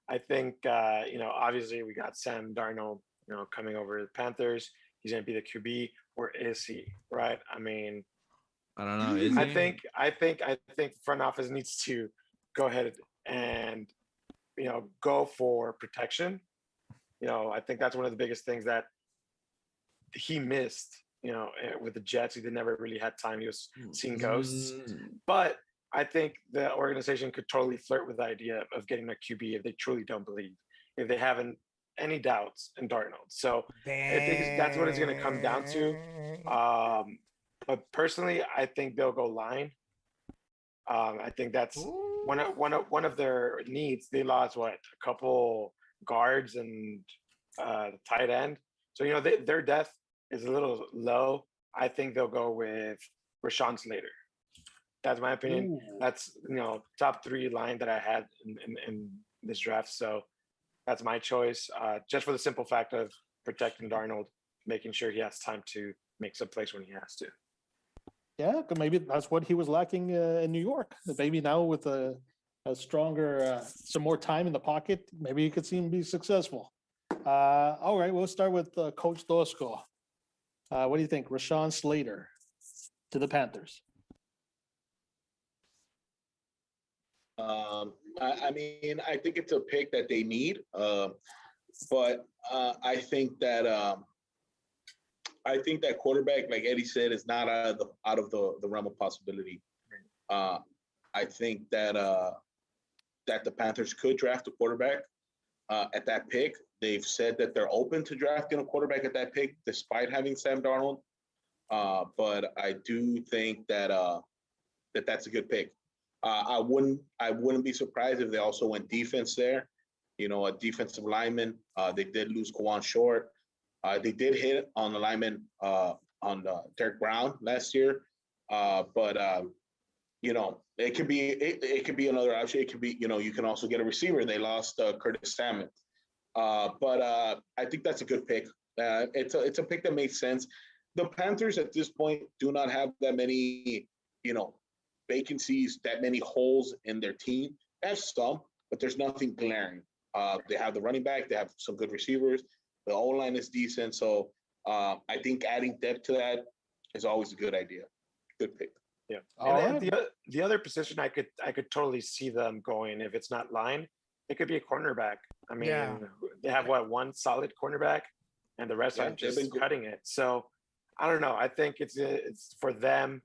[SPEAKER 5] I think obviously we got Sam Darnold, coming over to the Panthers. He's gonna be the QB, or is he? Right? I mean,
[SPEAKER 3] I don't know. Is
[SPEAKER 5] I
[SPEAKER 3] he?
[SPEAKER 5] think front office needs to go ahead and go for protection. I think that's one of the biggest things that he missed. With the Jets, he never really had time. He was seeing ghosts. But I think the organization could totally flirt with the idea of getting a QB if they truly don't believe, if they haven't any doubts in Darnold. So I think that's what it's going to come down to. But personally, I think they'll go line. I think that's one of their needs. They lost a couple guards and the tight end. So their depth is a little low. I think they'll go with Rashawn Slater. That's my opinion.
[SPEAKER 2] Ooh.
[SPEAKER 5] That's top 3 line that I had in this draft. So that's my choice. Just for the simple fact of protecting Darnold, making sure he has time to make some plays when he has to.
[SPEAKER 2] Yeah, maybe that's what he was lacking in New York. Maybe now with a stronger, some more time in the pocket, maybe you could see him be successful. All right, we'll start with Coach Tosco. What do you think? Rashawn Slater to the Panthers.
[SPEAKER 4] I mean, I think it's a pick that they need, but I think that quarterback, like Eddie said, is not out of the realm of possibility. I think that the Panthers could draft a quarterback at that pick. They've said that they're open to drafting a quarterback at that pick, despite having Sam Darnold. But I do think that that's a good pick. I wouldn't be surprised if they also went defense there. A defensive lineman. They did lose Kawan Short. They did hit on the lineman on Derek Brown last year, but it could be another option. It could be you can also get a receiver. They lost Curtis Salmon, but I think that's a good pick. It's a pick that makes sense. The Panthers at this point do not have that many vacancies, that many holes in their team. They have some, but there's nothing glaring. They have the running back. They have some good receivers. The O-line is decent. So I think adding depth to that is always a good idea. Good pick.
[SPEAKER 5] Yeah.
[SPEAKER 2] All
[SPEAKER 5] And
[SPEAKER 2] right.
[SPEAKER 5] the other position I could totally see them going, if it's not line, it could be a cornerback. I mean,
[SPEAKER 1] Yeah.
[SPEAKER 5] they have one solid cornerback, and the rest
[SPEAKER 4] Yeah,
[SPEAKER 5] are
[SPEAKER 4] they've
[SPEAKER 5] just
[SPEAKER 4] been good.
[SPEAKER 5] cutting it. So I don't know. I think it's for them.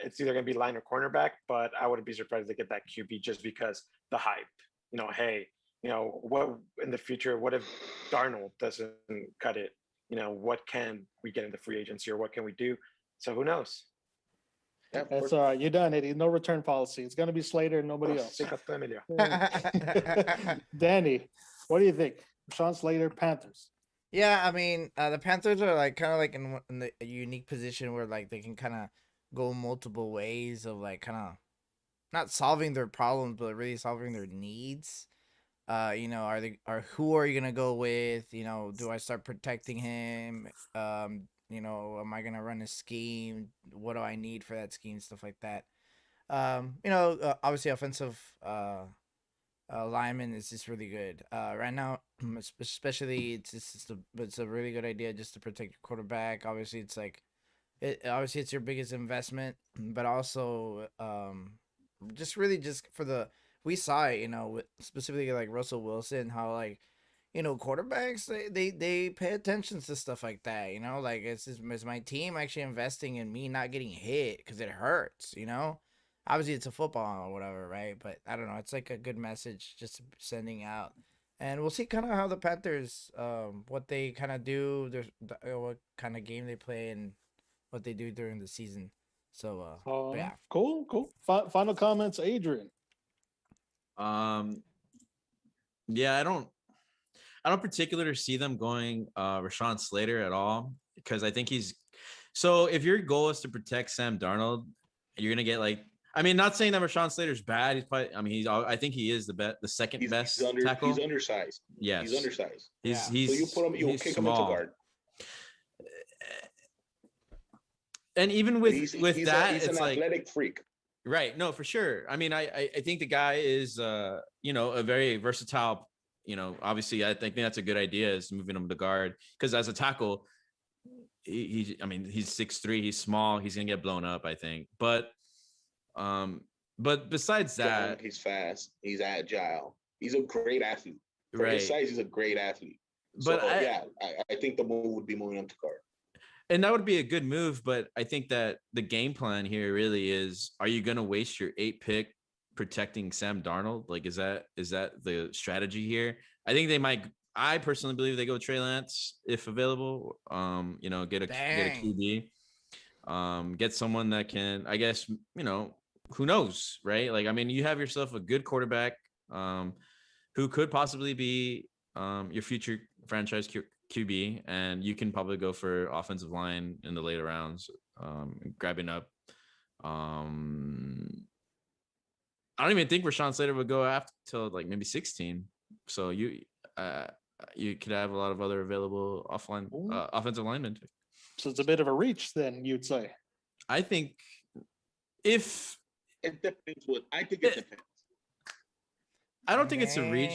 [SPEAKER 5] It's either going to be line or cornerback, but I wouldn't be surprised if they get that QB just because the hype. Hey, what in the future? What if Darnold doesn't cut it? What can we get in the free agency, or what can we do? So who knows?
[SPEAKER 4] Yeah,
[SPEAKER 2] That's all right. You're done, Eddie. No return policy. It's going to be Slater and nobody else.
[SPEAKER 5] Pick up Emilio.
[SPEAKER 2] Danny, what do you think? Rashawn Slater, Panthers.
[SPEAKER 1] Yeah, I mean, the Panthers are kind of in a unique position where they can kind of go multiple ways of kind of not solving their problems, but really solving their needs. Who are you gonna go with? Do I start protecting him? Am I gonna run a scheme? What do I need for that scheme? Stuff like that. Obviously offensive lineman is just really good. Right now, especially it's a really good idea just to protect your quarterback. Obviously, it's your biggest investment, but also just really just for the we saw it, with specifically like Russell Wilson, how like quarterbacks they pay attention to stuff like that. Like is my team actually investing in me not getting hit because it hurts. Obviously it's a football or whatever, right? But I don't know. It's like a good message just sending out. And we'll see kind of how the Panthers, what they kind of do, what kind of game they play, and what they do during the season. So, yeah.
[SPEAKER 2] Cool. Final comments, Adrian.
[SPEAKER 3] Yeah, I don't particularly see them going Rashawn Slater at all, because I think so if your goal is to protect Sam Darnold, you're gonna get not saying that Rashawn Slater's bad. He's probably, I think he is the second best tackle.
[SPEAKER 4] He's undersized.
[SPEAKER 3] Yes.
[SPEAKER 4] He's undersized.
[SPEAKER 3] He's
[SPEAKER 4] so you put him, you'll kick him into guard.
[SPEAKER 3] And even with
[SPEAKER 4] he's
[SPEAKER 3] that,
[SPEAKER 4] he's
[SPEAKER 3] it's
[SPEAKER 4] an athletic freak.
[SPEAKER 3] Right. No, for sure. I think the guy is, a very versatile, obviously I think that's a good idea, is moving him to guard, because as a tackle, he's 6'3", he's small, he's going to get blown up, I think. But besides that,
[SPEAKER 4] he's fast, he's agile, he's a great athlete. For
[SPEAKER 3] right.
[SPEAKER 4] his size, he's a great athlete.
[SPEAKER 3] But
[SPEAKER 4] I think the move would be moving him to guard.
[SPEAKER 3] And that would be a good move, but I think that the game plan here really is: are you going to waste your 8th pick protecting Sam Darnold? Like, is that the strategy here? I think they might. I personally believe they go Trey Lance if available. Get a QB, get someone that can. I guess who knows, right? You have yourself a good quarterback, who could possibly be your future franchise QB, and you can probably go for offensive line in the later rounds, grabbing up. I don't even think Rashawn Slater would go after till maybe 16. So you could have a lot of other available offensive linemen.
[SPEAKER 2] So it's a bit of a reach, then, you'd say.
[SPEAKER 3] I think if
[SPEAKER 4] it depends. I think it depends.
[SPEAKER 3] I don't think it's a reach.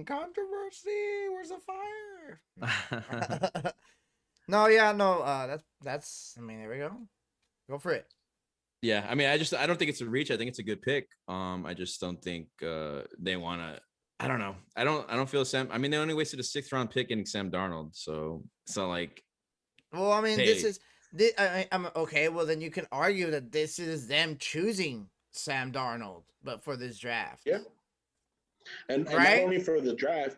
[SPEAKER 1] Controversy. Where's the fire? No. That's. There we go. Go for it.
[SPEAKER 3] Yeah, I don't think it's a reach. I think it's a good pick. I just don't think they want to. I don't know. I don't feel Sam. They only wasted a 6th round pick getting Sam Darnold. So like.
[SPEAKER 1] Well, this is. I'm okay. Well, then you can argue that this is them choosing Sam Darnold, but for this draft.
[SPEAKER 4] Yeah. And not only for the draft,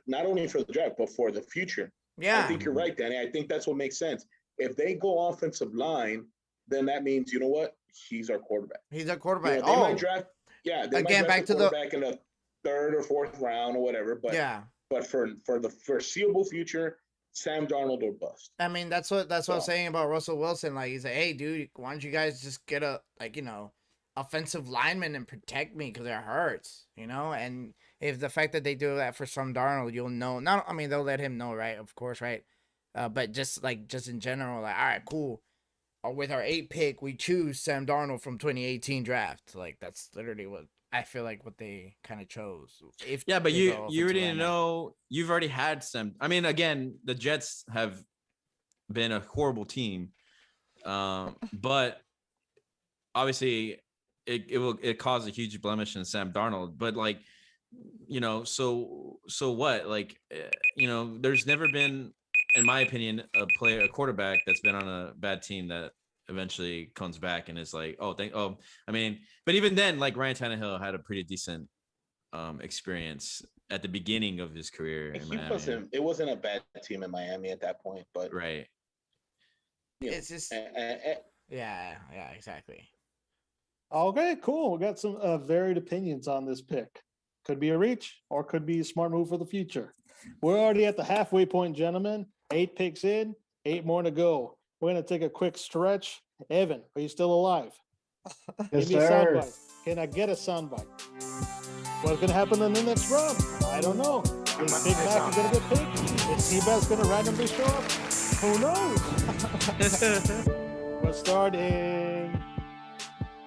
[SPEAKER 4] but for the future.
[SPEAKER 1] Yeah.
[SPEAKER 4] I think you're right, Danny. I think that's what makes sense. If they go offensive line, then that means, you know what? He's our quarterback.
[SPEAKER 1] He's our quarterback.
[SPEAKER 4] They might draft. Yeah. They
[SPEAKER 1] again,
[SPEAKER 4] might draft
[SPEAKER 1] back to
[SPEAKER 4] quarterback in the 3rd or 4th round or whatever. But
[SPEAKER 1] yeah.
[SPEAKER 4] But for the foreseeable future, Sam Darnold or bust.
[SPEAKER 1] That's what I'm saying about Russell Wilson. He's like, hey, dude, why don't you guys just get a offensive lineman and protect me because it hurts, And if the fact that they do that for Sam Darnold, you'll know. They'll let him know, right? Of course, right? But just in general, all right, cool. With our 8th pick, we choose Sam Darnold from 2018 draft. That's literally what I feel like what they kind of chose.
[SPEAKER 3] But you already know, you've already had Sam. Again, the Jets have been a horrible team, but obviously it caused a huge blemish in Sam Darnold. But so what? There's never been, in my opinion, a quarterback that's been on a bad team that eventually comes back and is like, but even then, Ryan Tannehill had a pretty decent experience at the beginning of his career.
[SPEAKER 4] It wasn't a bad team in Miami at that point, but
[SPEAKER 3] right.
[SPEAKER 1] It's just yeah, exactly.
[SPEAKER 2] Okay, cool. We got some varied opinions on this pick. Could be a reach or could be a smart move for the future. We're already at the halfway point, gentlemen. 8 picks in, 8 more to go. We're going to take a quick stretch. Evan, are you still alive?
[SPEAKER 6] Yes,
[SPEAKER 2] Give me a
[SPEAKER 6] sir.
[SPEAKER 2] soundbite. Can I get a soundbite? What's going to happen in the next round? I don't know. Is Big Mac going to get picked? Is Seabass going to randomly show up? Who knows? We're starting.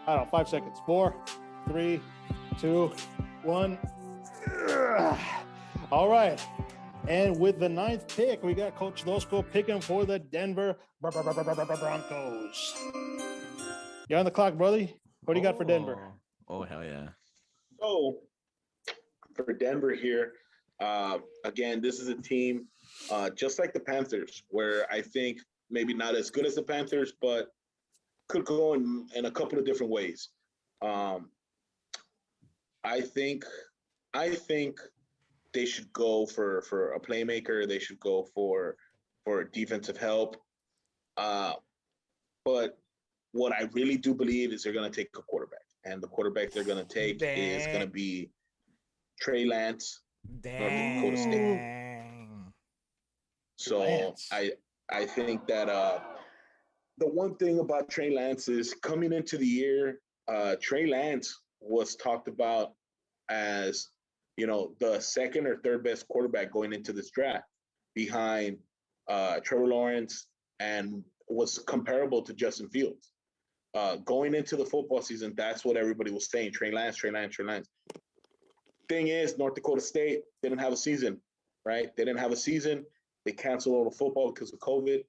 [SPEAKER 2] I don't know, 5 seconds. 4, 3, 2, 1. All right. And with the 9th pick, we got Coach Losco picking for the Denver Broncos. You're on the clock, brother. What do you got for Denver?
[SPEAKER 3] Oh hell yeah.
[SPEAKER 4] So for Denver here, again, this is a team just like the Panthers, where I think maybe not as good as the Panthers, but could go in a couple of different ways. Um, I think I think they should go for a playmaker. They should go for defensive help. Uh, but what I really do believe is they're going to take a quarterback, and the quarterback they're going to take is going to be Trey Lance, North Dakota State.
[SPEAKER 1] Dang.
[SPEAKER 4] So
[SPEAKER 2] Lance.
[SPEAKER 4] I think that the one thing about Trey Lance is coming into the year, Trey Lance was talked about as, the second or third best quarterback going into this draft behind Trevor Lawrence, and was comparable to Justin Fields. Going into the football season, that's what everybody was saying. Trey Lance, Trey Lance, Trey Lance. Thing is, North Dakota State didn't have a season, right? They didn't have a season. They canceled all the football because of COVID.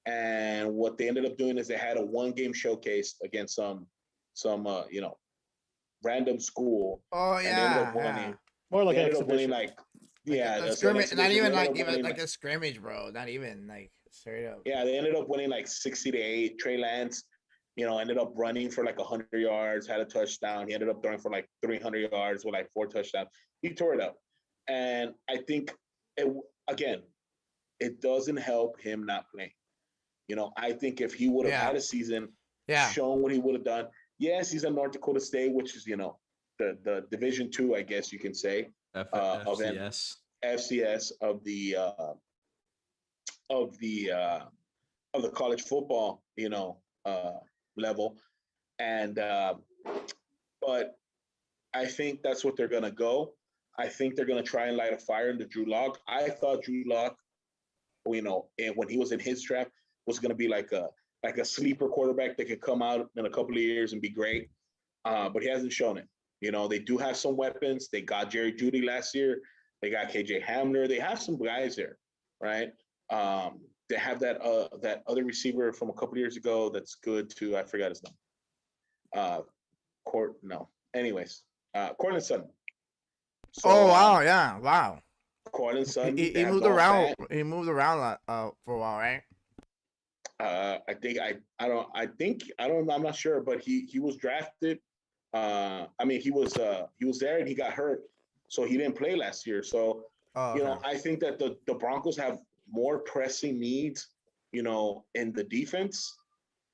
[SPEAKER 4] And what they ended up doing is they had a one-game showcase against some random school.
[SPEAKER 1] Oh
[SPEAKER 4] And they ended up
[SPEAKER 1] yeah,
[SPEAKER 4] winning.
[SPEAKER 2] More like
[SPEAKER 4] They
[SPEAKER 2] an
[SPEAKER 4] ended up winning
[SPEAKER 2] exhibition.
[SPEAKER 1] a
[SPEAKER 4] a
[SPEAKER 1] scrimmage, not
[SPEAKER 4] exhibition.
[SPEAKER 1] even
[SPEAKER 4] They ended
[SPEAKER 1] like
[SPEAKER 4] up winning,
[SPEAKER 1] a scrimmage, bro. Not even like straight up.
[SPEAKER 4] Yeah, they ended up winning like 60-8. Trey Lance, ended up running for like 100 yards, had a touchdown. He ended up throwing for like 300 yards with like 4 touchdowns. He tore it up. And I think, it doesn't help him not playing. I think if he would have had a season, shown what he would have done. Yes, he's at North Dakota State, which is, the Division II, I guess you can say,
[SPEAKER 3] FCS.
[SPEAKER 4] FCS of the college football, level. And but I think that's what they're gonna go. I think they're gonna try and light a fire into Drew Lock. I thought Drew Lock, and when he was in his draft, was gonna be like a sleeper quarterback that could come out in a couple of years and be great. But he hasn't shown it. They do have some weapons. They got Jerry Jeudy last year. They got KJ Hamler. They have some guys there, right? They have that other receiver from a couple of years ago that's good too. I forgot his name. Anyways, Cortland Sutton. So,
[SPEAKER 1] Oh wow, yeah, wow.
[SPEAKER 4] Cortland Sutton.
[SPEAKER 1] He moved around. He moved around for a while, right?
[SPEAKER 4] I'm not sure, but he was drafted. He was there and he got hurt, so he didn't play last year. So, I think that the Broncos have more pressing needs, in the defense.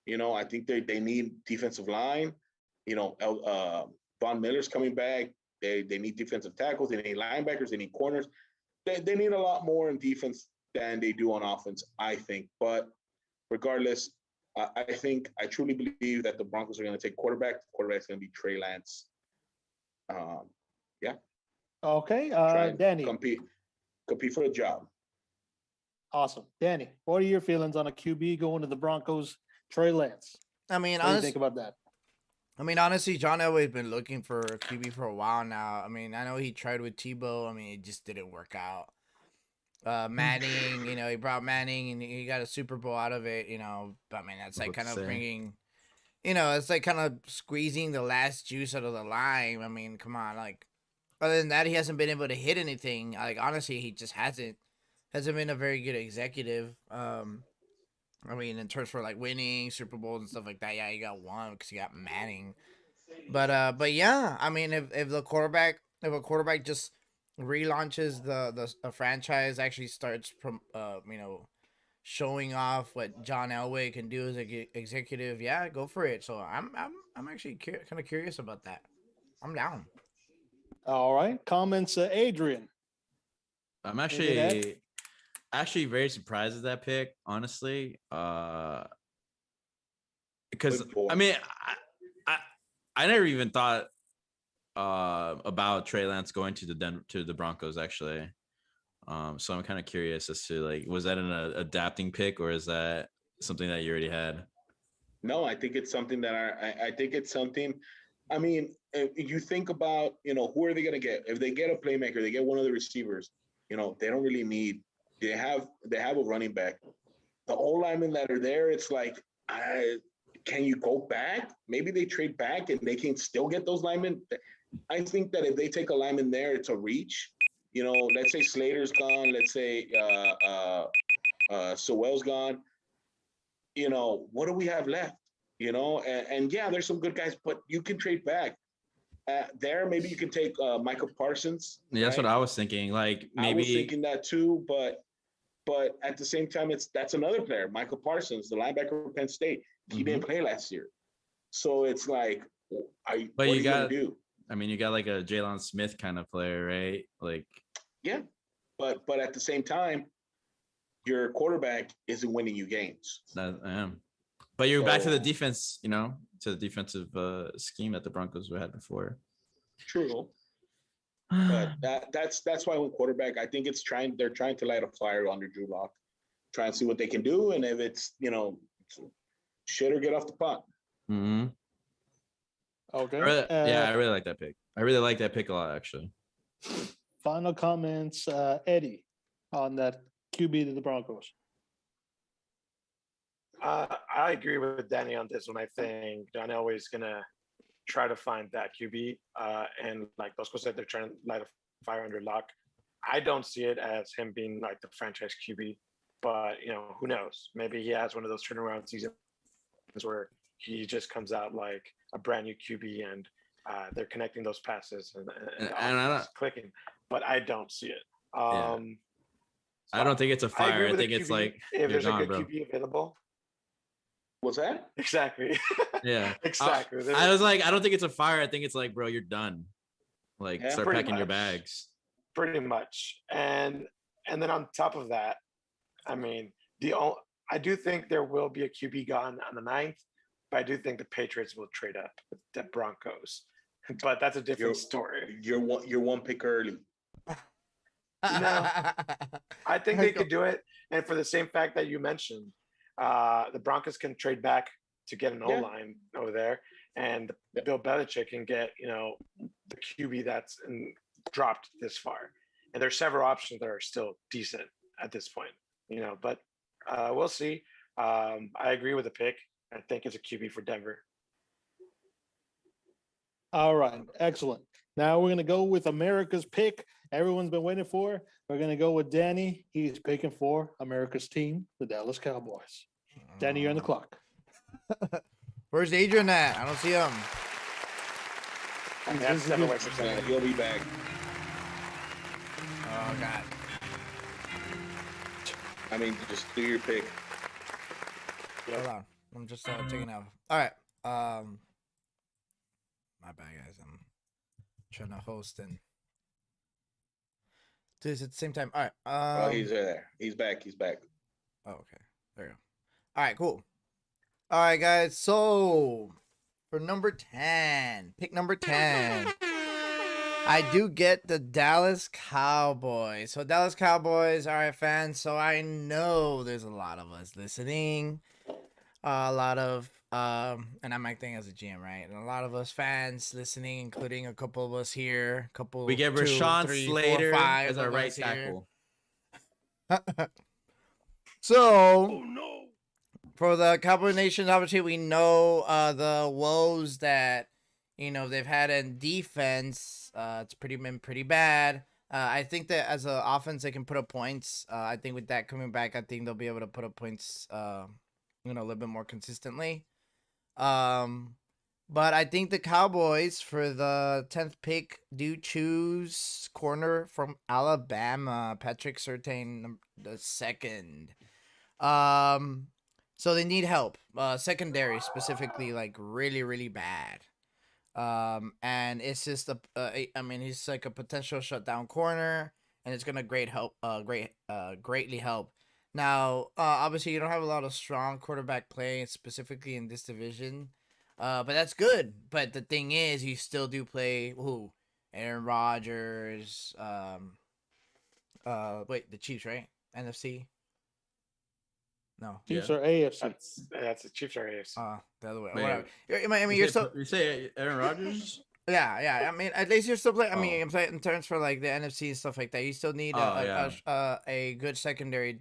[SPEAKER 4] I think they need defensive line. Von Miller's coming back. They need defensive tackles. They need linebackers. They need corners. They need a lot more in defense than they do on offense, I think. But regardless, I truly believe that the Broncos are going to take quarterback. The quarterback's going to be Trey Lance. Yeah.
[SPEAKER 2] Okay, Danny.
[SPEAKER 4] Compete for the job.
[SPEAKER 2] Awesome. Danny, what are your feelings on a QB going to the Broncos, Trey Lance?
[SPEAKER 1] I mean,
[SPEAKER 2] What do you think about that?
[SPEAKER 1] I mean, honestly, John Elway's been looking for a QB for a while now. I mean, I know he tried with Tebow. I mean, it just didn't work out. Manning, he brought Manning and he got a Super Bowl out of it, But I mean, that's like kind of bringing, it's like kind of squeezing the last juice out of the lime. I mean, come on, like, other than that, he hasn't been able to hit anything. Like, honestly, he just hasn't been a very good executive. I mean, in terms for like winning Super Bowls and stuff like that, yeah, he got one because he got Manning. But yeah, I mean, if a quarterback just relaunches the franchise, actually starts from showing off what John Elway can do as an executive, yeah, go for it. So I'm actually kind of curious about that. I'm down.
[SPEAKER 2] All right, comments, Adrian.
[SPEAKER 3] I'm actually very surprised at that pick, honestly. Because I mean, I never even thought about Trey Lance going to the Broncos actually. So I'm kind of curious as to, like, was that an adapting pick or is that something that you already had?
[SPEAKER 4] No, I think it's something that I think it's something. I mean, if you think about, who are they going to get? If they get a playmaker, they get one of the receivers. They don't really need. They have a running back. The O linemen that are there, it's like can you go back? Maybe they trade back and they can still get those linemen. I think that if they take a lineman there, it's a reach. You know, let's say Slater's gone. Let's say Sewell's gone. You know, what do we have left? You know, and yeah, there's some good guys, but you can trade back. There, maybe you can take Michael Parsons.
[SPEAKER 3] Yeah, that's
[SPEAKER 4] right?
[SPEAKER 3] what I was thinking. Like
[SPEAKER 4] I was
[SPEAKER 3] maybe
[SPEAKER 4] thinking that too, but at the same time, that's another player, Michael Parsons, the linebacker of Penn State. He didn't play last year, so it's like, what are you gonna do?
[SPEAKER 3] I mean, you got like a Jalen Smith kind of player, right? Like,
[SPEAKER 4] Yeah, but at the same time, your quarterback isn't winning you games.
[SPEAKER 3] But you're back to the
[SPEAKER 4] So-
[SPEAKER 3] defense, you know, to the defensive scheme that the Broncos had before.
[SPEAKER 4] True, but that's why with quarterback, I think they're trying to light a fire under Drew Lock, try and see what they can do, and if it's shit or get off the pot.
[SPEAKER 3] Mm-hmm.
[SPEAKER 2] Okay.
[SPEAKER 3] I really like that pick. I really like that pick a lot, actually.
[SPEAKER 2] Final comments, Eddie, on that QB to the Broncos.
[SPEAKER 5] I agree with Danny on this one. I think Darnell is gonna try to find that QB, and like Bosco said, they're trying to light a fire under Lock. I don't see it as him being like the franchise QB, but who knows? Maybe he has one of those turnaround seasons where he just comes out like a brand new QB, and they're connecting those passes and
[SPEAKER 3] I don't
[SPEAKER 5] clicking. But I don't see it.
[SPEAKER 3] I don't think it's a fire. I think it's like
[SPEAKER 5] if there's
[SPEAKER 3] gone,
[SPEAKER 5] a good
[SPEAKER 3] bro.
[SPEAKER 5] QB available.
[SPEAKER 4] What's that?
[SPEAKER 5] Exactly.
[SPEAKER 3] Yeah,
[SPEAKER 5] exactly.
[SPEAKER 3] I was like, I don't think it's a fire. I think it's like, bro, you're done. Like,
[SPEAKER 4] Yeah,
[SPEAKER 3] start
[SPEAKER 5] pretty
[SPEAKER 3] packing your
[SPEAKER 5] much.
[SPEAKER 3] bags.
[SPEAKER 5] Pretty much. And then on top of that, I mean, I do think there will be a QB gone on the 9th, but I do think the Patriots will trade up with the Broncos. But that's a different story.
[SPEAKER 4] You're one pick early.
[SPEAKER 5] No, I think they could do it. And for the same fact that you mentioned, the Broncos can trade back to get an O-line over there, and Bill Belichick can get, the QB that's dropped this far. And there's several options that are still decent at this point, but we'll see. I agree with the pick. I think it's a QB for Denver.
[SPEAKER 2] All right, excellent. Now we're going to go with America's pick. Everyone's been waiting for. We're going to go with Danny. He's picking for America's team, the Dallas Cowboys. Danny, you're on the clock.
[SPEAKER 1] Where's Adrian at? I don't see him.
[SPEAKER 5] That's 7 away from
[SPEAKER 4] Yeah,
[SPEAKER 5] 7.
[SPEAKER 4] he'll be back.
[SPEAKER 1] Oh God.
[SPEAKER 4] I mean, just do your pick.
[SPEAKER 1] Hold on. I'm just taking out. All right. My bad, guys. I'm trying to host and do this at the same time. All right.
[SPEAKER 4] Oh, he's there. He's back.
[SPEAKER 1] Oh, okay. There you go. All right, cool. All right, guys. So for number 10, pick number 10, I do get the Dallas Cowboys. So Dallas Cowboys, all right, fans. So I know there's a lot of us listening. A lot of, and I'm acting as a GM, right? And a lot of us fans listening, including a couple of us here.
[SPEAKER 3] We get Rashawn Slater as our right tackle.
[SPEAKER 1] So, for the Cowboy Nation, obviously we know the woes that they've had in defense. It's been pretty bad. I think that as an offense, they can put up points. I think with that coming back, I think they'll be able to put up points. A little bit more consistently. But I think the Cowboys for the 10th pick do choose corner from Alabama, Patrick Surtain the second. So they need help. Secondary specifically, like really, really bad. And it's just he's like a potential shutdown corner, and it's gonna greatly help. Now, obviously, you don't have a lot of strong quarterback play, specifically in this division, but that's good. But the thing is, you still do play Aaron Rodgers. Wait, the Chiefs, right? NFC. No,
[SPEAKER 2] Chiefs are AFC.
[SPEAKER 5] That's the Chiefs are AFC.
[SPEAKER 1] the other way.
[SPEAKER 3] Wait,
[SPEAKER 1] Whatever. I mean, you're still.
[SPEAKER 3] You say Aaron Rodgers?
[SPEAKER 1] Yeah. I mean, at least you're still playing. I mean, I'm saying in terms for like the NFC and stuff like that, you still need a good secondary.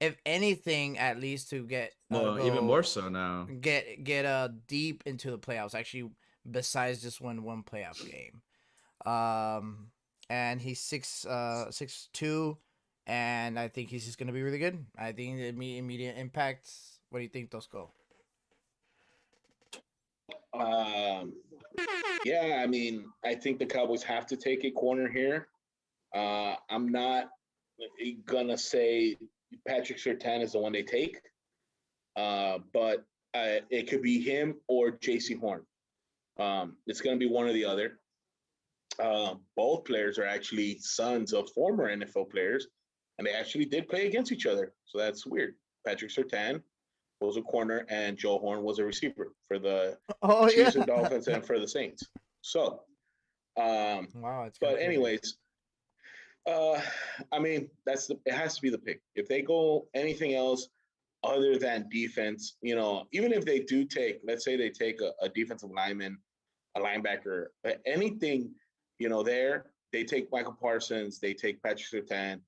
[SPEAKER 1] if anything, at least to get
[SPEAKER 3] even more so now.
[SPEAKER 1] get deep into the playoffs. Actually, besides just win one playoff game. And he's 6'2", and I think he's just gonna be really good. I think the immediate impact. What do you think, Tosco?
[SPEAKER 4] Yeah, I mean, I think the Cowboys have to take a corner here. I'm not gonna say Patrick Surtain is the one they take, but it could be him or J.C. Horn. It's gonna be one or the other. Both players are actually sons of former NFL players, and they actually did play against each other. So that's weird. Patrick Surtain was a corner, and Joe Horn was a receiver for the Chiefs and Dolphins and for the Saints. So,
[SPEAKER 1] wow.
[SPEAKER 4] But anyways, I mean, it has to be the pick. If they go anything else other than defense, even if they do take, let's say they take a defensive lineman, a linebacker, anything, there, they take Michael Parsons, they take Patrick Surtain,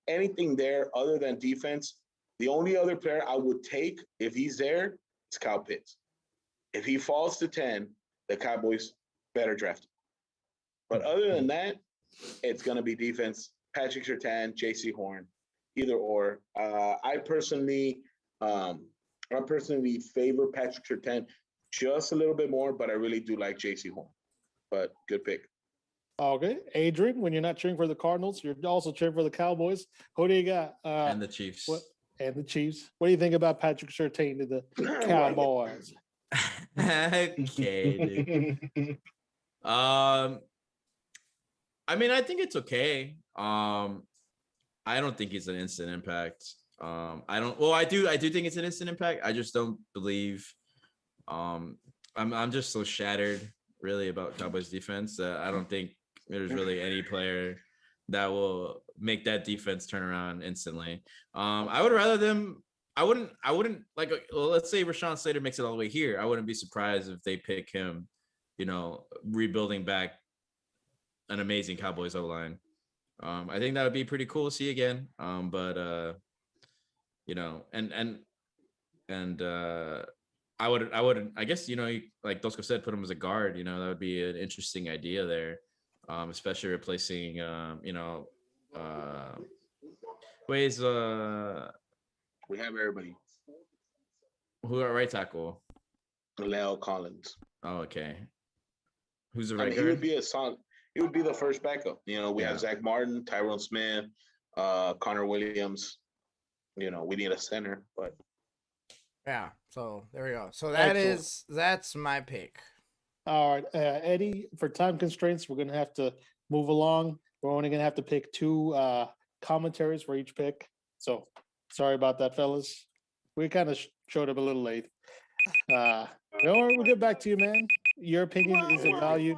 [SPEAKER 4] anything there other than defense. The only other player I would take if he's there is Kyle Pitts. If he falls to 10, the Cowboys better draft him. But other than that, it's going to be defense, Patrick Surtain, J.C. Horn, either or. I personally favor Patrick Surtain just a little bit more, but I really do like J.C. Horn. But good pick.
[SPEAKER 2] Okay, Adrian, when you're not cheering for the Cardinals, you're also cheering for the Cowboys. Who do you got?
[SPEAKER 3] And the Chiefs.
[SPEAKER 2] And the Chiefs. What do you think about Patrick Surtain to the Cowboys?
[SPEAKER 3] Okay, dude. I mean, I think it's okay. I don't think it's an instant impact. I do think it's an instant impact. I just don't believe. I'm just so shattered really about Cowboys defense that I don't think there's really any player that will make that defense turn around instantly. I would rather them. I wouldn't like. Let's say Rashawn Slater makes it all the way here. I wouldn't be surprised if they pick him. Rebuilding back an amazing Cowboys O-line. I think that would be pretty cool to see again. But I wouldn't. I guess like Tosco said, put him as a guard. That would be an interesting idea there, especially replacing ways.
[SPEAKER 4] We have everybody.
[SPEAKER 3] Who are right tackle?
[SPEAKER 4] Leo Collins.
[SPEAKER 3] Oh, okay. Who's the right guard?
[SPEAKER 4] He would be He would be the first backup. We have Zach Martin, Tyrone Smith, Connor Williams. We need a center, but
[SPEAKER 1] yeah. So there we go. So that's my pick.
[SPEAKER 2] All right, Eddie. For time constraints, we're gonna have to move along. We're only gonna have to pick 2 commentaries for each pick. So sorry about that, fellas. We kind of showed up a little late. We'll get back to you, man. Your opinion is valued.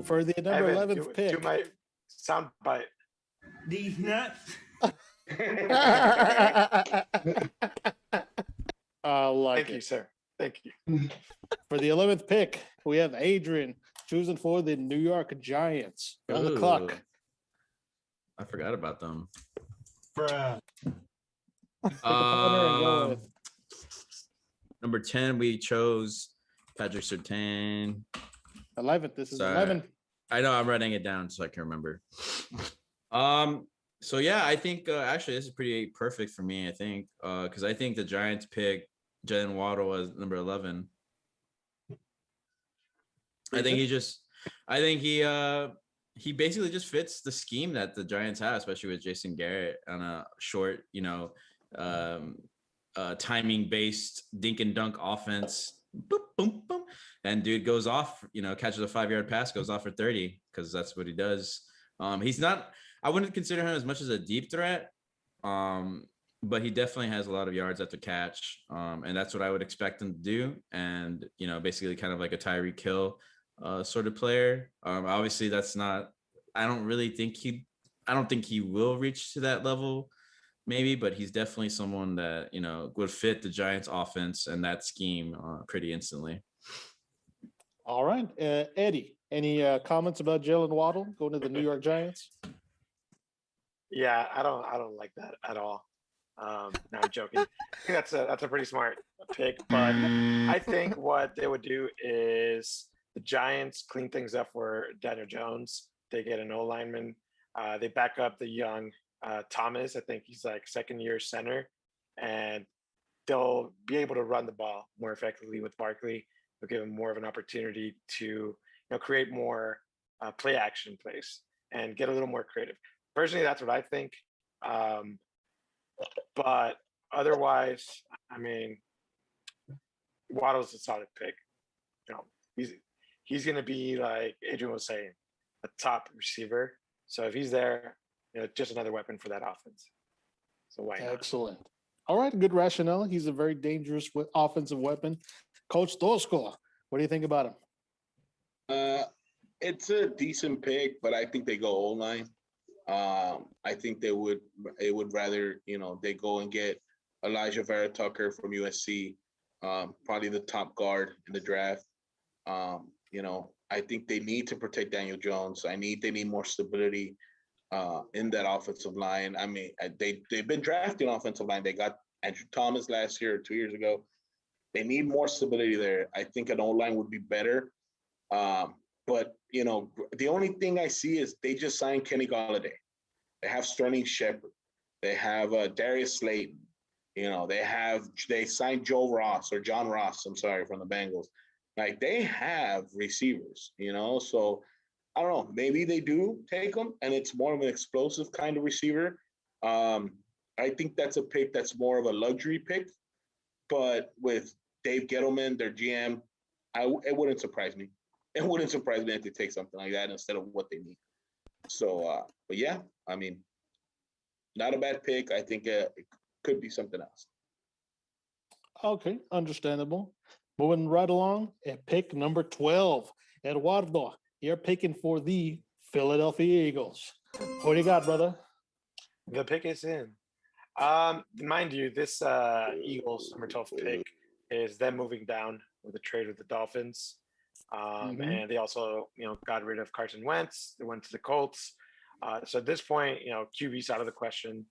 [SPEAKER 2] For the number 11th pick.
[SPEAKER 5] Do my sound bite.
[SPEAKER 7] These nuts.
[SPEAKER 5] Thank you, sir. Thank you.
[SPEAKER 2] For the 11th pick, we have Adrian choosing for the New York Giants. On the clock.
[SPEAKER 3] I forgot about them.
[SPEAKER 7] Bruh.
[SPEAKER 3] Number 10, we chose Patrick Surtain.
[SPEAKER 2] 11th. This is 11.
[SPEAKER 3] I know, I'm writing it down so I can remember. So yeah, I think actually this is pretty perfect for me. I think because I think the Giants pick Jalen Waddle as number 11. I think he basically just fits the scheme that the Giants have, especially with Jason Garrett on a short, timing based dink and dunk offense. Boop, boom, boom. And dude goes off, catches a 5-yard pass, goes off for 30 because that's what he does. He's not, I wouldn't consider him as much as a deep threat, but he definitely has a lot of yards after catch. And that's what I would expect him to do. And, basically kind of like a Tyreek Hill sort of player. Obviously that's not, I don't think he will reach to that level maybe, but he's definitely someone that, would fit the Giants offense and that scheme pretty instantly.
[SPEAKER 2] All right. Eddie, any comments about Jalen Waddle going to the New York Giants?
[SPEAKER 5] Yeah, I don't like that at all. No, I'm joking. I think that's a pretty smart pick, but I think what they would do is the Giants clean things up for Daniel Jones. They get an O lineman. They back up the young Thomas. I think he's like second year center, and they'll be able to run the ball more effectively with Barkley. They'll give him more of an opportunity to create more play action plays and get a little more creative. Personally, that's what I think. Um, but otherwise, I mean, Waddle's a solid pick. You know, he's going to be like Adrian was saying, a top receiver. So if he's there, just another weapon for that offense. So why not?
[SPEAKER 2] Excellent. All right, good rationale. He's a very dangerous offensive weapon. Coach Tosco, what do you think about him?
[SPEAKER 4] It's a decent pick, but I think they go O-line. I think they would rather, they go and get Elijah Vera Tucker from USC, probably the top guard in the draft. I think they need to protect Daniel Jones. They need more stability in that offensive line. I mean, they've been drafting offensive line. They got Andrew Thomas last year or 2 years ago. They need more stability there. I think an O-line would be better. But, the only thing I see is they just signed Kenny Golladay. They have Sterling Shepard. They have Darius Slayton. They signed John Ross, I'm sorry, from the Bengals. Like, they have receivers, so I don't know. Maybe they do take them, and it's more of an explosive kind of receiver. I think that's a pick that's more of a luxury pick, but with Dave Gettleman, their GM, it wouldn't surprise me. It wouldn't surprise me if they take something like that instead of what they need. So, but yeah, I mean, not a bad pick. I think it could be something else.
[SPEAKER 2] Okay, understandable. Moving right along at pick number 12, Eduardo, you're picking for the Philadelphia Eagles. What do you got, brother?
[SPEAKER 5] The pick is in. Mind you, this Eagles number 12 pick is them moving down with a trade with the Dolphins. And they also, got rid of Carson Wentz. They went to the Colts. So at this point, QB's out of the question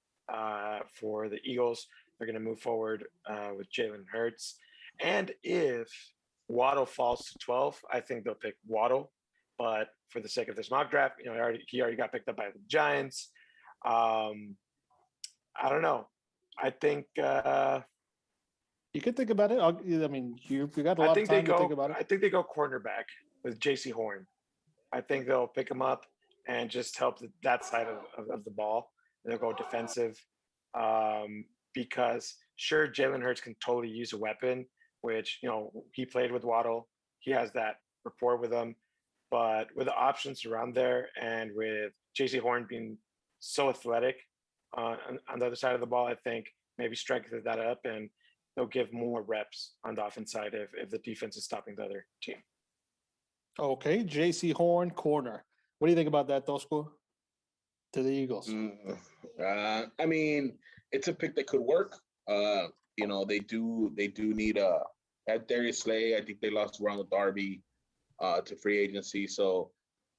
[SPEAKER 5] for the Eagles. They're going to move forward with Jalen Hurts. And if Waddle falls to 12, I think they'll pick Waddle. But for the sake of this mock draft, he already got picked up by the Giants. I don't know. I think
[SPEAKER 2] you could think about it. I mean, you got a lot of time to think about it.
[SPEAKER 5] I think they go cornerback with J.C. Horn. I think they'll pick him up and just help that side of the ball. And they'll go defensive because, sure, Jalen Hurts can totally use a weapon, which, he played with Waddle. He has that rapport with him. But with the options around there and with J.C. Horn being so athletic on the other side of the ball, I think maybe strengthen that up and they'll give more reps on the offense side if the defense is stopping the other team.
[SPEAKER 2] Okay, J.C. Horn, corner. What do you think about that, Tosco? To the Eagles.
[SPEAKER 4] I mean, it's a pick that could work. They do need at Darius Slay. I think they lost Ronald Darby to free agency. So,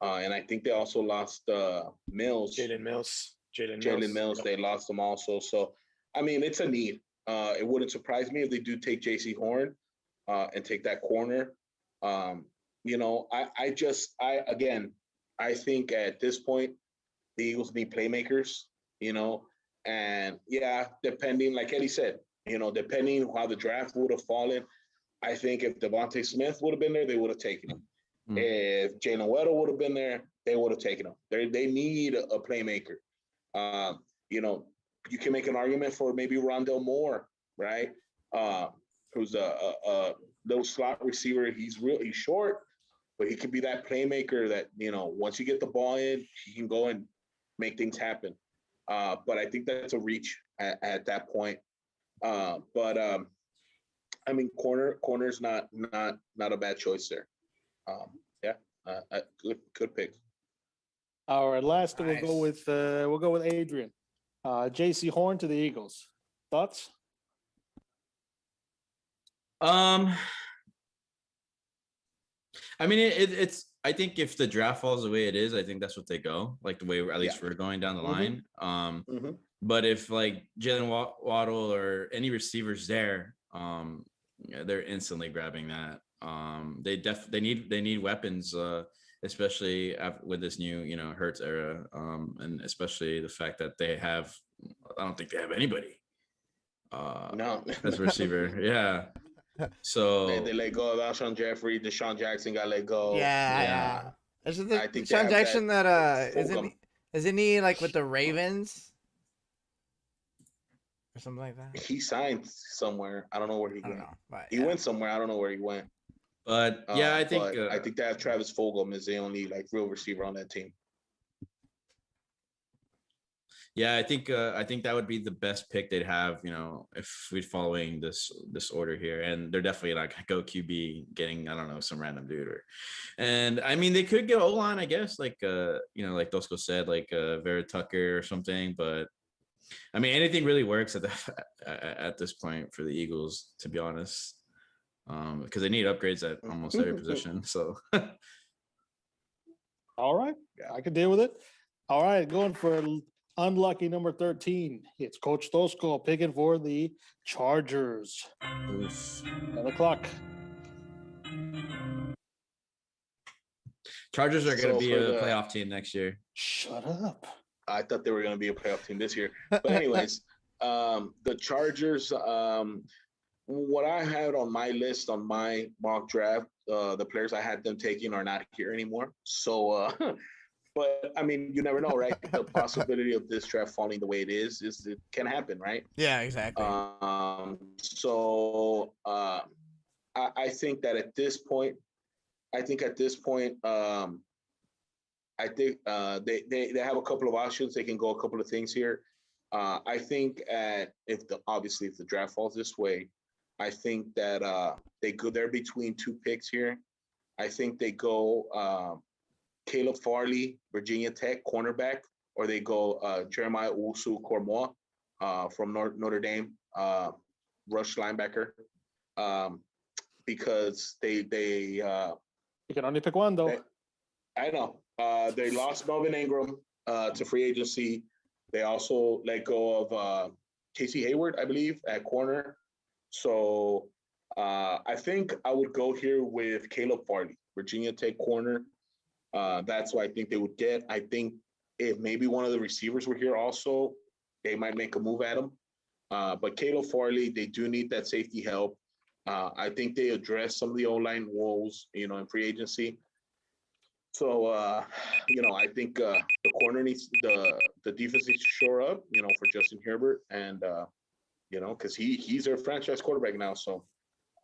[SPEAKER 4] and I think they also lost Mills.
[SPEAKER 5] Jalen Mills.
[SPEAKER 4] They lost them also. So, I mean, it's a need. It wouldn't surprise me if they do take J.C. Horn and take that corner. I think at this point, the Eagles need playmakers, and yeah, depending, like Eddie said, depending how the draft would have fallen, I think if Devontae Smith would have been there, they would have taken him. If Jalen Waddle would have been there, they would have taken him. They need a playmaker. You can make an argument for maybe Rondell Moore, right? Who's a little slot receiver. He's short, but he could be that playmaker that, once you get the ball in, he can go and make things happen. But I think that's a reach at that point. I mean, corner's not a bad choice there. Good pick.
[SPEAKER 2] All right, last
[SPEAKER 1] Nice.
[SPEAKER 2] we'll go with Adrian. J.C. Horn to the Eagles. Thoughts?
[SPEAKER 3] I mean, it's. I think if the draft falls the way it is, I think that's what they go. Like the way at least we're going down the line. But if like Jalen Waddle or any receivers there, they're instantly grabbing that. They need weapons, especially with this new Hurts era, and especially the fact that they have. I don't think they have anybody.
[SPEAKER 4] No,
[SPEAKER 3] as a receiver, yeah. So
[SPEAKER 4] they let go of Alshon Jeffrey. Deshaun Jackson got let go.
[SPEAKER 1] Yeah. Isn't
[SPEAKER 4] I
[SPEAKER 1] it
[SPEAKER 4] think they
[SPEAKER 1] Sean
[SPEAKER 4] have
[SPEAKER 1] Jackson that
[SPEAKER 4] Fulgham.
[SPEAKER 1] isn't he like with the Ravens or something like that?
[SPEAKER 4] He signed somewhere. I don't know where he
[SPEAKER 1] I don't
[SPEAKER 4] went.
[SPEAKER 1] know. But
[SPEAKER 4] He went somewhere. I don't know where he went.
[SPEAKER 3] But yeah, I think
[SPEAKER 4] they have Travis Fulgham is the only like real receiver on that team.
[SPEAKER 3] Yeah, I think that would be the best pick they'd have, if we're following this order here. And they're definitely not gonna go QB getting, I don't know, some random dude. And I mean, they could get O-line, I guess, like like Dosco said, like Vera Tucker or something. But I mean, anything really works at this point for the Eagles, to be honest, because they need upgrades at almost every position. So.
[SPEAKER 2] All right, I can deal with it. All right, going for unlucky number 13. It's Coach Tosco picking for the Chargers. 10 o'clock.
[SPEAKER 3] Chargers are going to be a playoff team next year.
[SPEAKER 2] Shut up.
[SPEAKER 4] I thought they were going to be a playoff team this year. But anyways, the Chargers, what I had on my list on my mock draft, the players I had them taking are not here anymore. So, but I mean, you never know, right? The possibility of this draft falling the way it is it can happen, right?
[SPEAKER 1] Yeah, exactly.
[SPEAKER 4] So I think that at this point, they have a couple of options. They can go a couple of things here. I think if the draft falls this way, I think that they're between two picks here. I think they go Caleb Farley, Virginia Tech cornerback, or they go Jeremiah Owusu-Koramoah from Notre Dame, rush linebacker, because they
[SPEAKER 2] you can only pick one though.
[SPEAKER 4] I know. They lost Melvin Ingram to free agency. They also let go of Casey Hayward, I believe, at corner. So I think I would go here with Caleb Farley, Virginia Tech corner. That's what I think they would get. I think if maybe one of the receivers were here also, they might make a move at him. But Caleb Farley, they do need that safety help. I think they address some of the O-line woes, in free agency. So, I think the corner needs the defense needs to shore up, for Justin Herbert, and because he's their franchise quarterback now. So,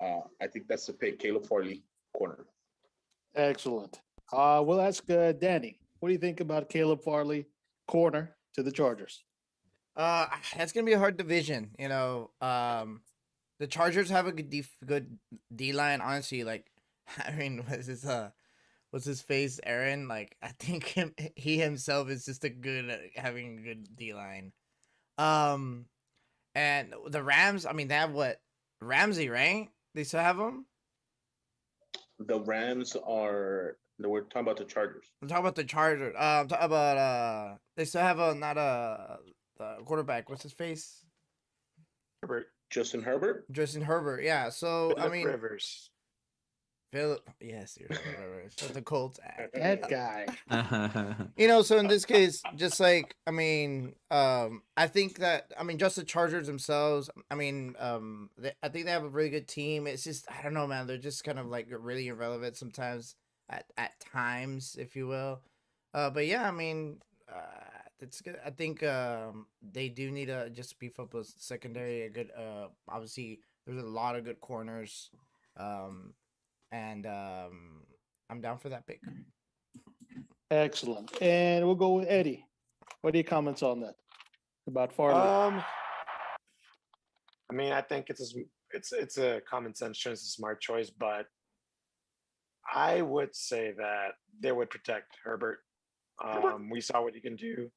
[SPEAKER 4] I think that's the pick, Caleb Farley, corner.
[SPEAKER 2] Excellent. We'll ask Danny. What do you think about Caleb Farley, corner to the Chargers?
[SPEAKER 1] That's gonna be a hard division. The Chargers have a good D line. Honestly, like, I mean, what's his face, Aaron? Like, I think he himself is just having a good D line. And the Rams, I mean, they have what? Ramsey, right? They still have him?
[SPEAKER 4] The Rams are. We're talking about the Chargers.
[SPEAKER 1] I'm talking about the Chargers. I'm talking about they still have the quarterback. What's his face?
[SPEAKER 4] Justin Herbert.
[SPEAKER 1] Yeah. So
[SPEAKER 5] Phillip
[SPEAKER 1] I mean,
[SPEAKER 5] Rivers.
[SPEAKER 1] Phillip. Yes, Rivers. The Colts.
[SPEAKER 2] That guy.
[SPEAKER 1] So in this case, just like I mean, I think that just the Chargers themselves. I mean, I think they have a really good team. It's just I don't know, man. They're just kind of like really irrelevant sometimes. At times, if you will, but yeah, I mean, it's good. I think they do need to just beef up a secondary. A good, obviously, there's a lot of good corners, and I'm down for that pick.
[SPEAKER 2] Excellent, and we'll go with Eddie. What are your comments on that about Farley?
[SPEAKER 5] I mean, I think it's a common sense choice, a smart choice, but I would say that they would protect Herbert. We saw what he can do.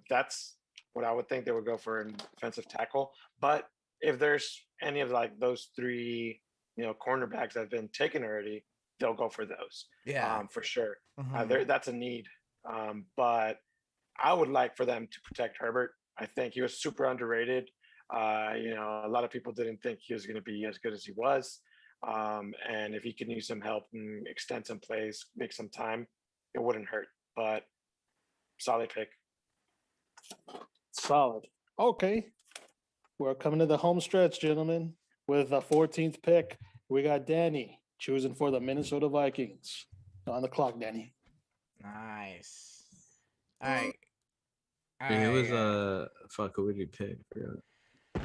[SPEAKER 5] That's what I would think they would go for an defensive tackle. But if there's any of like those three, cornerbacks that have been taken already, they'll go for those.
[SPEAKER 1] Yeah.
[SPEAKER 5] For sure.
[SPEAKER 1] Mhm.
[SPEAKER 5] That's a need. But I would like for them to protect Herbert. I think he was super underrated. A lot of people didn't think he was going to be as good as he was. And if he can use some help and extend some plays, make some time, it wouldn't hurt. But solid pick.
[SPEAKER 2] Solid. Okay. We're coming to the home stretch, gentlemen. With the 14th pick, we got Danny choosing for the Minnesota Vikings. On the clock, Danny.
[SPEAKER 1] Nice. All right.
[SPEAKER 3] It was
[SPEAKER 1] Alright,
[SPEAKER 3] fuck. Who would you pick?
[SPEAKER 1] all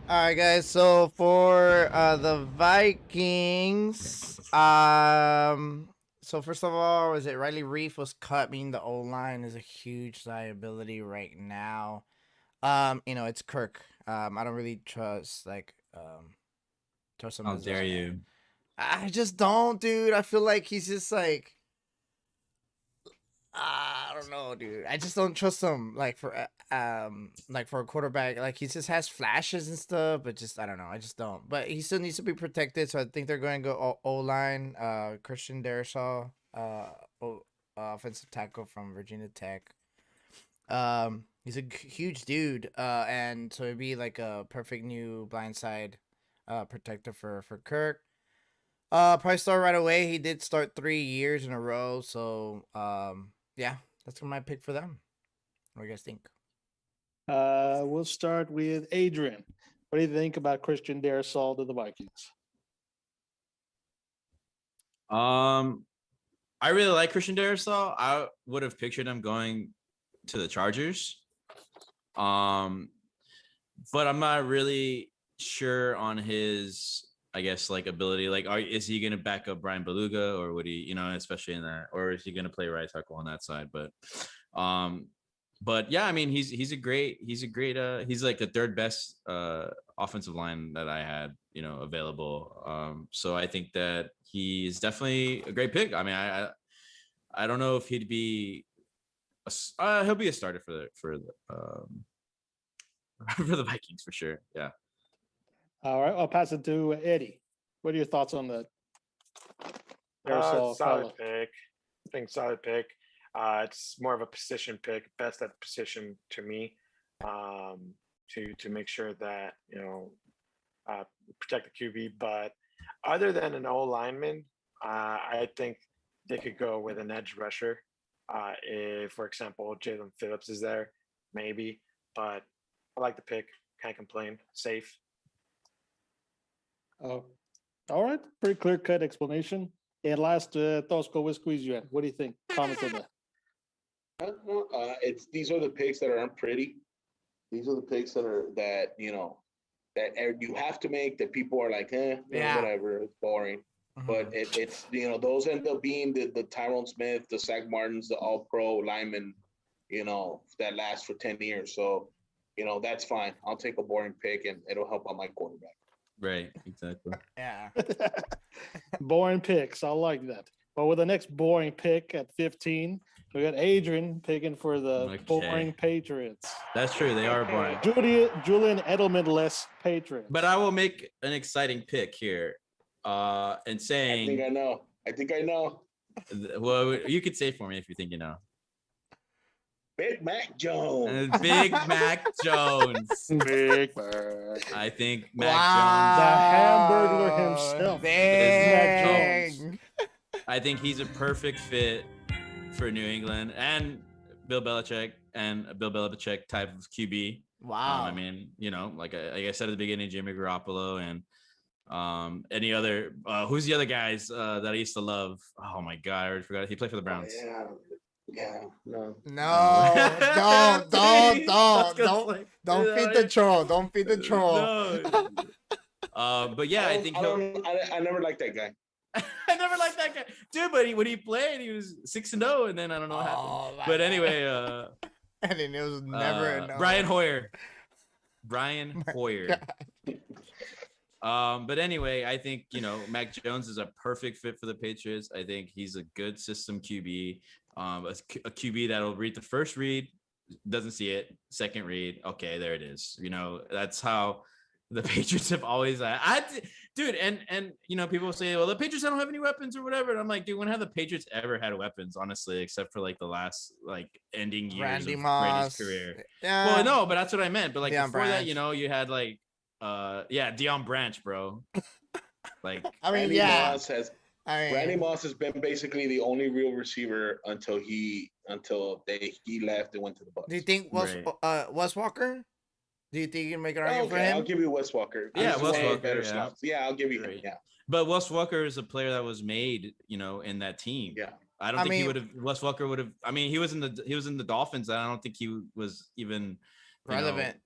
[SPEAKER 1] right, guys. So for the Vikings, so first of all, was it Riley Reef was cut? Meaning the O line is a huge liability right now. It's Kirk. I don't really trust trust him.
[SPEAKER 3] How
[SPEAKER 1] as
[SPEAKER 3] dare
[SPEAKER 1] a-
[SPEAKER 3] you?
[SPEAKER 1] I just don't, dude. I feel like he's just like I don't know, dude. I just don't trust him like for a quarterback. Like he just has flashes and stuff, but just I don't know. I just don't. But he still needs to be protected, so I think they're going to go O line. Christian Darrisaw, offensive tackle from Virginia Tech. He's a huge dude. And so it'd be like a perfect new blindside, protector for Kirk. Probably start right away. He did start 3 years in a row, so yeah, that's my pick for them. What do you guys think?
[SPEAKER 2] We'll start with Adrian. What do you think about Christian Darrisaw to the Vikings?
[SPEAKER 3] I really like Christian Darrisaw. I would have pictured him going to the Chargers. But I'm not really sure on his, I guess, like ability. Like, is he going to back up Brian Beluga, or would he, especially in that, or is he going to play right tackle on that side? But yeah, I mean, he's like the third best offensive line that I had, available. So I think that he's definitely a great pick. I mean, I don't know if he'd be, he'll be a starter for the Vikings for sure. Yeah.
[SPEAKER 2] All right, I'll pass it to Eddie. What are your thoughts on the Darrisaw
[SPEAKER 5] Solid
[SPEAKER 2] fellow?
[SPEAKER 5] pick. I think solid pick. It's more of a position pick, best at position to me, to make sure that protect the QB. But other than an O lineman, I think they could go with an edge rusher. If, for example, Jalen Phillips is there, maybe. But I like the pick. Can't complain. Safe.
[SPEAKER 2] Oh, all right. Pretty clear cut explanation. And last, Tosco, we'll squeeze you in. What do you think? Comments on that?
[SPEAKER 4] These are the picks that aren't pretty. These are the picks that you have to make, that people are like, whatever, it's boring. But it's those end up being the Tyrone Smith, the Zach Martins, the All Pro linemen, that last for 10 years. So, that's fine. I'll take a boring pick and it'll help out my quarterback.
[SPEAKER 3] Right. Exactly.
[SPEAKER 1] Yeah.
[SPEAKER 2] Boring picks. I like that. But with the next boring pick at 15, we got Adrian picking for the boring Patriots.
[SPEAKER 3] That's true. They are boring.
[SPEAKER 2] Julian Edelman-less Patriots.
[SPEAKER 3] But I will make an exciting pick here. And saying,
[SPEAKER 4] I think I know.
[SPEAKER 3] Well, you could say it for me if you think you know.
[SPEAKER 4] Big Mac Jones.
[SPEAKER 3] Big Mac Jones.
[SPEAKER 2] Big Mac.
[SPEAKER 3] I think Mac
[SPEAKER 2] The Hamburglar himself.
[SPEAKER 1] Mac
[SPEAKER 2] Jones.
[SPEAKER 3] I think he's a perfect fit for New England and Bill Belichick type of QB.
[SPEAKER 1] Wow.
[SPEAKER 3] I mean, like I said at the beginning, Jimmy Garoppolo and any other who's the other guys that I used to love? Oh my god, I already forgot. He played for the Browns.
[SPEAKER 1] No, don't feed the troll. Don't feed the troll.
[SPEAKER 3] But yeah, I think
[SPEAKER 4] I never liked that guy.
[SPEAKER 3] I never liked that guy, dude. But when he played, he was 6-0, and then I don't know what happened. But anyway,
[SPEAKER 1] and then it was never
[SPEAKER 3] Brian Hoyer. But anyway, I think Mac Jones is a perfect fit for the Patriots. I think he's a good system QB, a QB that'll read the first read, doesn't see it, second read, okay, there it is. That's how the Patriots have always dude, and you know, people say, well, the Patriots don't have any weapons or whatever. And I'm like, dude, when have the Patriots ever had weapons, honestly, except for like the last like ending years
[SPEAKER 1] Randy
[SPEAKER 3] of
[SPEAKER 1] Moss.
[SPEAKER 3] Brady's career?
[SPEAKER 1] Yeah.
[SPEAKER 3] Well, no, but that's what I meant. But like
[SPEAKER 1] Deion
[SPEAKER 3] before that,
[SPEAKER 1] Branch.
[SPEAKER 3] you know, you had like Deion Branch, bro. Like
[SPEAKER 1] I mean,
[SPEAKER 4] Randy
[SPEAKER 1] yeah.
[SPEAKER 4] Moss has
[SPEAKER 1] I mean,
[SPEAKER 4] Randy Moss has been basically the only real receiver until he left and went to the Bucks.
[SPEAKER 1] do you think
[SPEAKER 3] Right.
[SPEAKER 1] Wes Walker? Do you think you can make an
[SPEAKER 4] Oh,
[SPEAKER 1] argument for
[SPEAKER 4] okay,
[SPEAKER 1] him?
[SPEAKER 4] I'll give you Wes Walker.
[SPEAKER 3] Yeah,
[SPEAKER 4] He's
[SPEAKER 3] Wes
[SPEAKER 4] one of the
[SPEAKER 3] Walker,
[SPEAKER 4] better
[SPEAKER 3] yeah.
[SPEAKER 4] slots. Yeah, I'll give you him.
[SPEAKER 3] Right.
[SPEAKER 4] Yeah,
[SPEAKER 3] But Wes Walker is a player that was made, you know, in that team.
[SPEAKER 4] yeah.
[SPEAKER 3] I don't
[SPEAKER 1] I
[SPEAKER 3] think he
[SPEAKER 1] mean-
[SPEAKER 3] would have. Wes Walker would have. I mean, he was in the Dolphins. I don't think he was even
[SPEAKER 1] Relevant.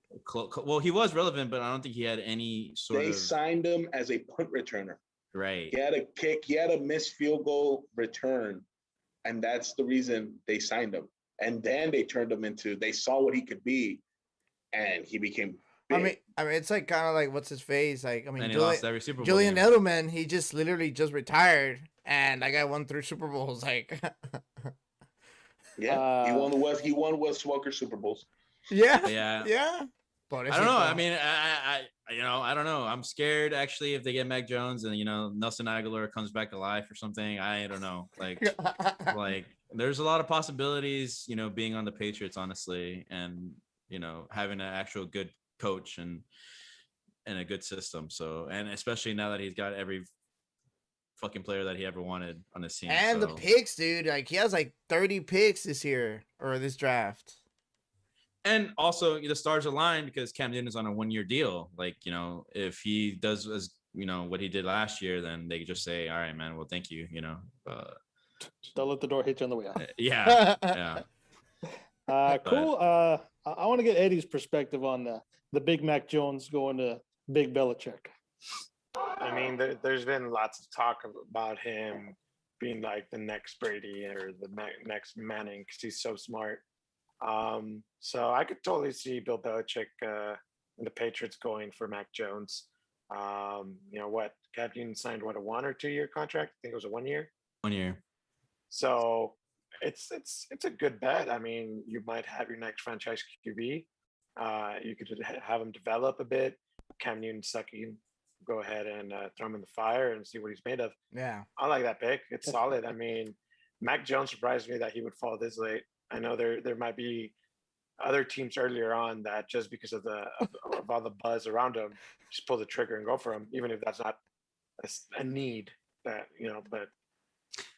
[SPEAKER 3] Well, he was relevant, but I don't think he had any sort
[SPEAKER 4] They
[SPEAKER 3] of
[SPEAKER 4] signed him as a punt returner.
[SPEAKER 3] right.
[SPEAKER 4] He had a kick. He had a missed field goal return, and that's the reason they signed him. And then they turned him into. They saw what he could be, and he became. Big.
[SPEAKER 1] I mean, it's like kind of like what's his face? Like, I mean,
[SPEAKER 3] And he lost every Super Bowl
[SPEAKER 1] Julian
[SPEAKER 3] game.
[SPEAKER 1] Edelman, he just literally just retired, and that guy won 3 Super Bowls. Like,
[SPEAKER 4] Yeah, he won Wes Walker Super Bowls.
[SPEAKER 1] yeah,
[SPEAKER 3] Yeah.
[SPEAKER 1] yeah.
[SPEAKER 3] I don't know. I mean, I you know, I don't know. I'm scared actually if they get Mac Jones and you know Nelson Aguilar comes back to life or something. I don't know. Like there's a lot of possibilities, you know, being on the Patriots, honestly, and you know, having an actual good coach and a good system. So, and especially now that he's got every fucking player that he ever wanted on his team.
[SPEAKER 1] and the
[SPEAKER 3] so.
[SPEAKER 1] picks, dude. Like, he has like 30 picks this year or this draft.
[SPEAKER 3] And also the stars align because Cam Newton's on a 1-year deal. Like, you know, if he does as you know what he did last year, then they could just say, all right, man, well, thank you, you know.
[SPEAKER 2] Don't let the door hit you on the way out.
[SPEAKER 3] Yeah. Yeah.
[SPEAKER 2] Cool. I want to get Eddie's perspective on the Big Mac Jones going to Big Belichick.
[SPEAKER 5] I mean, there's been lots of talk about him being like the next Brady or the next Manning because he's so smart. So I could totally see Bill Belichick and the Patriots going for Mac Jones. You know what? Cam Newton signed a 1 or 2 year contract. I think it was a 1 year.
[SPEAKER 3] 1 year.
[SPEAKER 5] So it's a good bet. I mean, you might have your next franchise QB. You could have him develop a bit. Cam Newton second, go ahead and throw him in the fire and see what he's made of.
[SPEAKER 1] Yeah.
[SPEAKER 5] I like that pick. It's solid. I mean, Mac Jones surprised me that he would fall this late. I know there might be other teams earlier on that just because of all the buzz around him, just pull the trigger and go for him, even if that's not a need that, you know, but.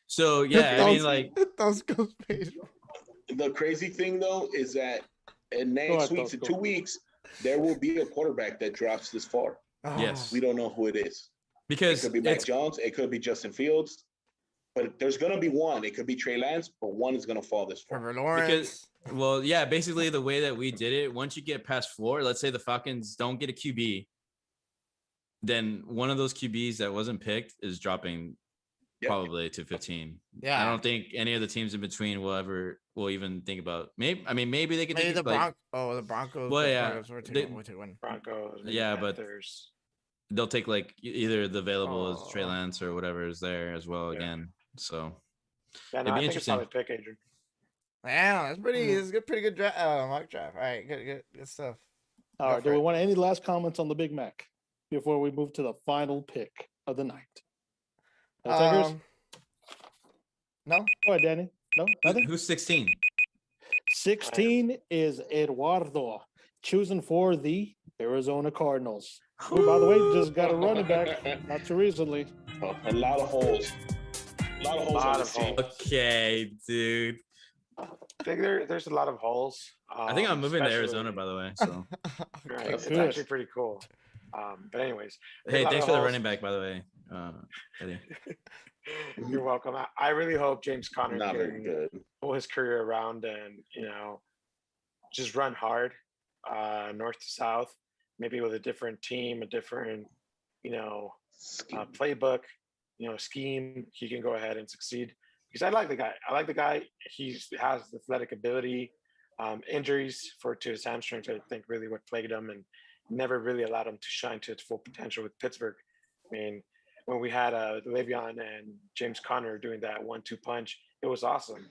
[SPEAKER 3] So, yeah, I mean, like.
[SPEAKER 4] The crazy thing, though, is that in next week, in 2 weeks, there will be a quarterback that drops this far.
[SPEAKER 3] Yes.
[SPEAKER 4] We don't know who it is.
[SPEAKER 3] Because
[SPEAKER 4] it could be Mac Jones, it could be Justin Fields, but there's going to be one. It could be Trey Lance, but one is going to fall this far.
[SPEAKER 1] Trevor Lawrence.
[SPEAKER 3] Well, yeah, basically the way that we did it, once you get past 4, let's say the Falcons don't get a QB, then one of those QBs that wasn't picked is dropping probably to 15.
[SPEAKER 1] Yeah.
[SPEAKER 3] I don't think any of the teams in between will even think about maybe they could
[SPEAKER 1] Maybe
[SPEAKER 3] think
[SPEAKER 1] the
[SPEAKER 3] like,
[SPEAKER 1] Broncos.
[SPEAKER 3] Well,
[SPEAKER 1] the
[SPEAKER 3] yeah,
[SPEAKER 1] Broncos were taking one.
[SPEAKER 5] Broncos.
[SPEAKER 3] Yeah, but
[SPEAKER 5] Panthers.
[SPEAKER 3] they'll take like either the available as Trey Lance or whatever is there as well again. So
[SPEAKER 5] yeah,
[SPEAKER 3] it'd
[SPEAKER 5] no,
[SPEAKER 3] be
[SPEAKER 5] I think
[SPEAKER 3] interesting.
[SPEAKER 5] it's a solid pick, Adrian.
[SPEAKER 1] Yeah, that's pretty good draft. Mock draft. All right, good stuff.
[SPEAKER 2] All right. Do we want any last comments on the Big Mac before we move to the final pick of the night? Takers?
[SPEAKER 1] No.
[SPEAKER 2] Go ahead, Danny. No, nothing.
[SPEAKER 3] Who's 16?
[SPEAKER 2] 16 is Eduardo, choosing for the Arizona Cardinals. Who, by the way, just got a running back not too recently.
[SPEAKER 4] A lot of holes. A lot of holes on this team.
[SPEAKER 3] Okay, dude.
[SPEAKER 5] I think there's a lot of holes.
[SPEAKER 3] I think I'm moving to
[SPEAKER 5] especially-
[SPEAKER 3] Arizona, by the way. So
[SPEAKER 5] Right, it's
[SPEAKER 2] Good.
[SPEAKER 5] actually pretty cool. But anyways, there's
[SPEAKER 3] hey,
[SPEAKER 5] a lot
[SPEAKER 3] thanks
[SPEAKER 5] of
[SPEAKER 3] for the
[SPEAKER 5] holes.
[SPEAKER 3] running back, by the way. Eddie.
[SPEAKER 5] You're welcome. I really hope James Conner
[SPEAKER 4] Not very
[SPEAKER 5] can
[SPEAKER 4] good.
[SPEAKER 5] pull his career around and, you know, just run hard, north to south, maybe with a different team, a different, you know, playbook, you know, scheme. He can go ahead and succeed because I like the guy. He has athletic ability. Injuries to his hamstrings, I think, really what plagued him and never really allowed him to shine to its full potential with Pittsburgh. I mean, when we had Le'Veon and James Conner doing that 1-2 punch, it was awesome.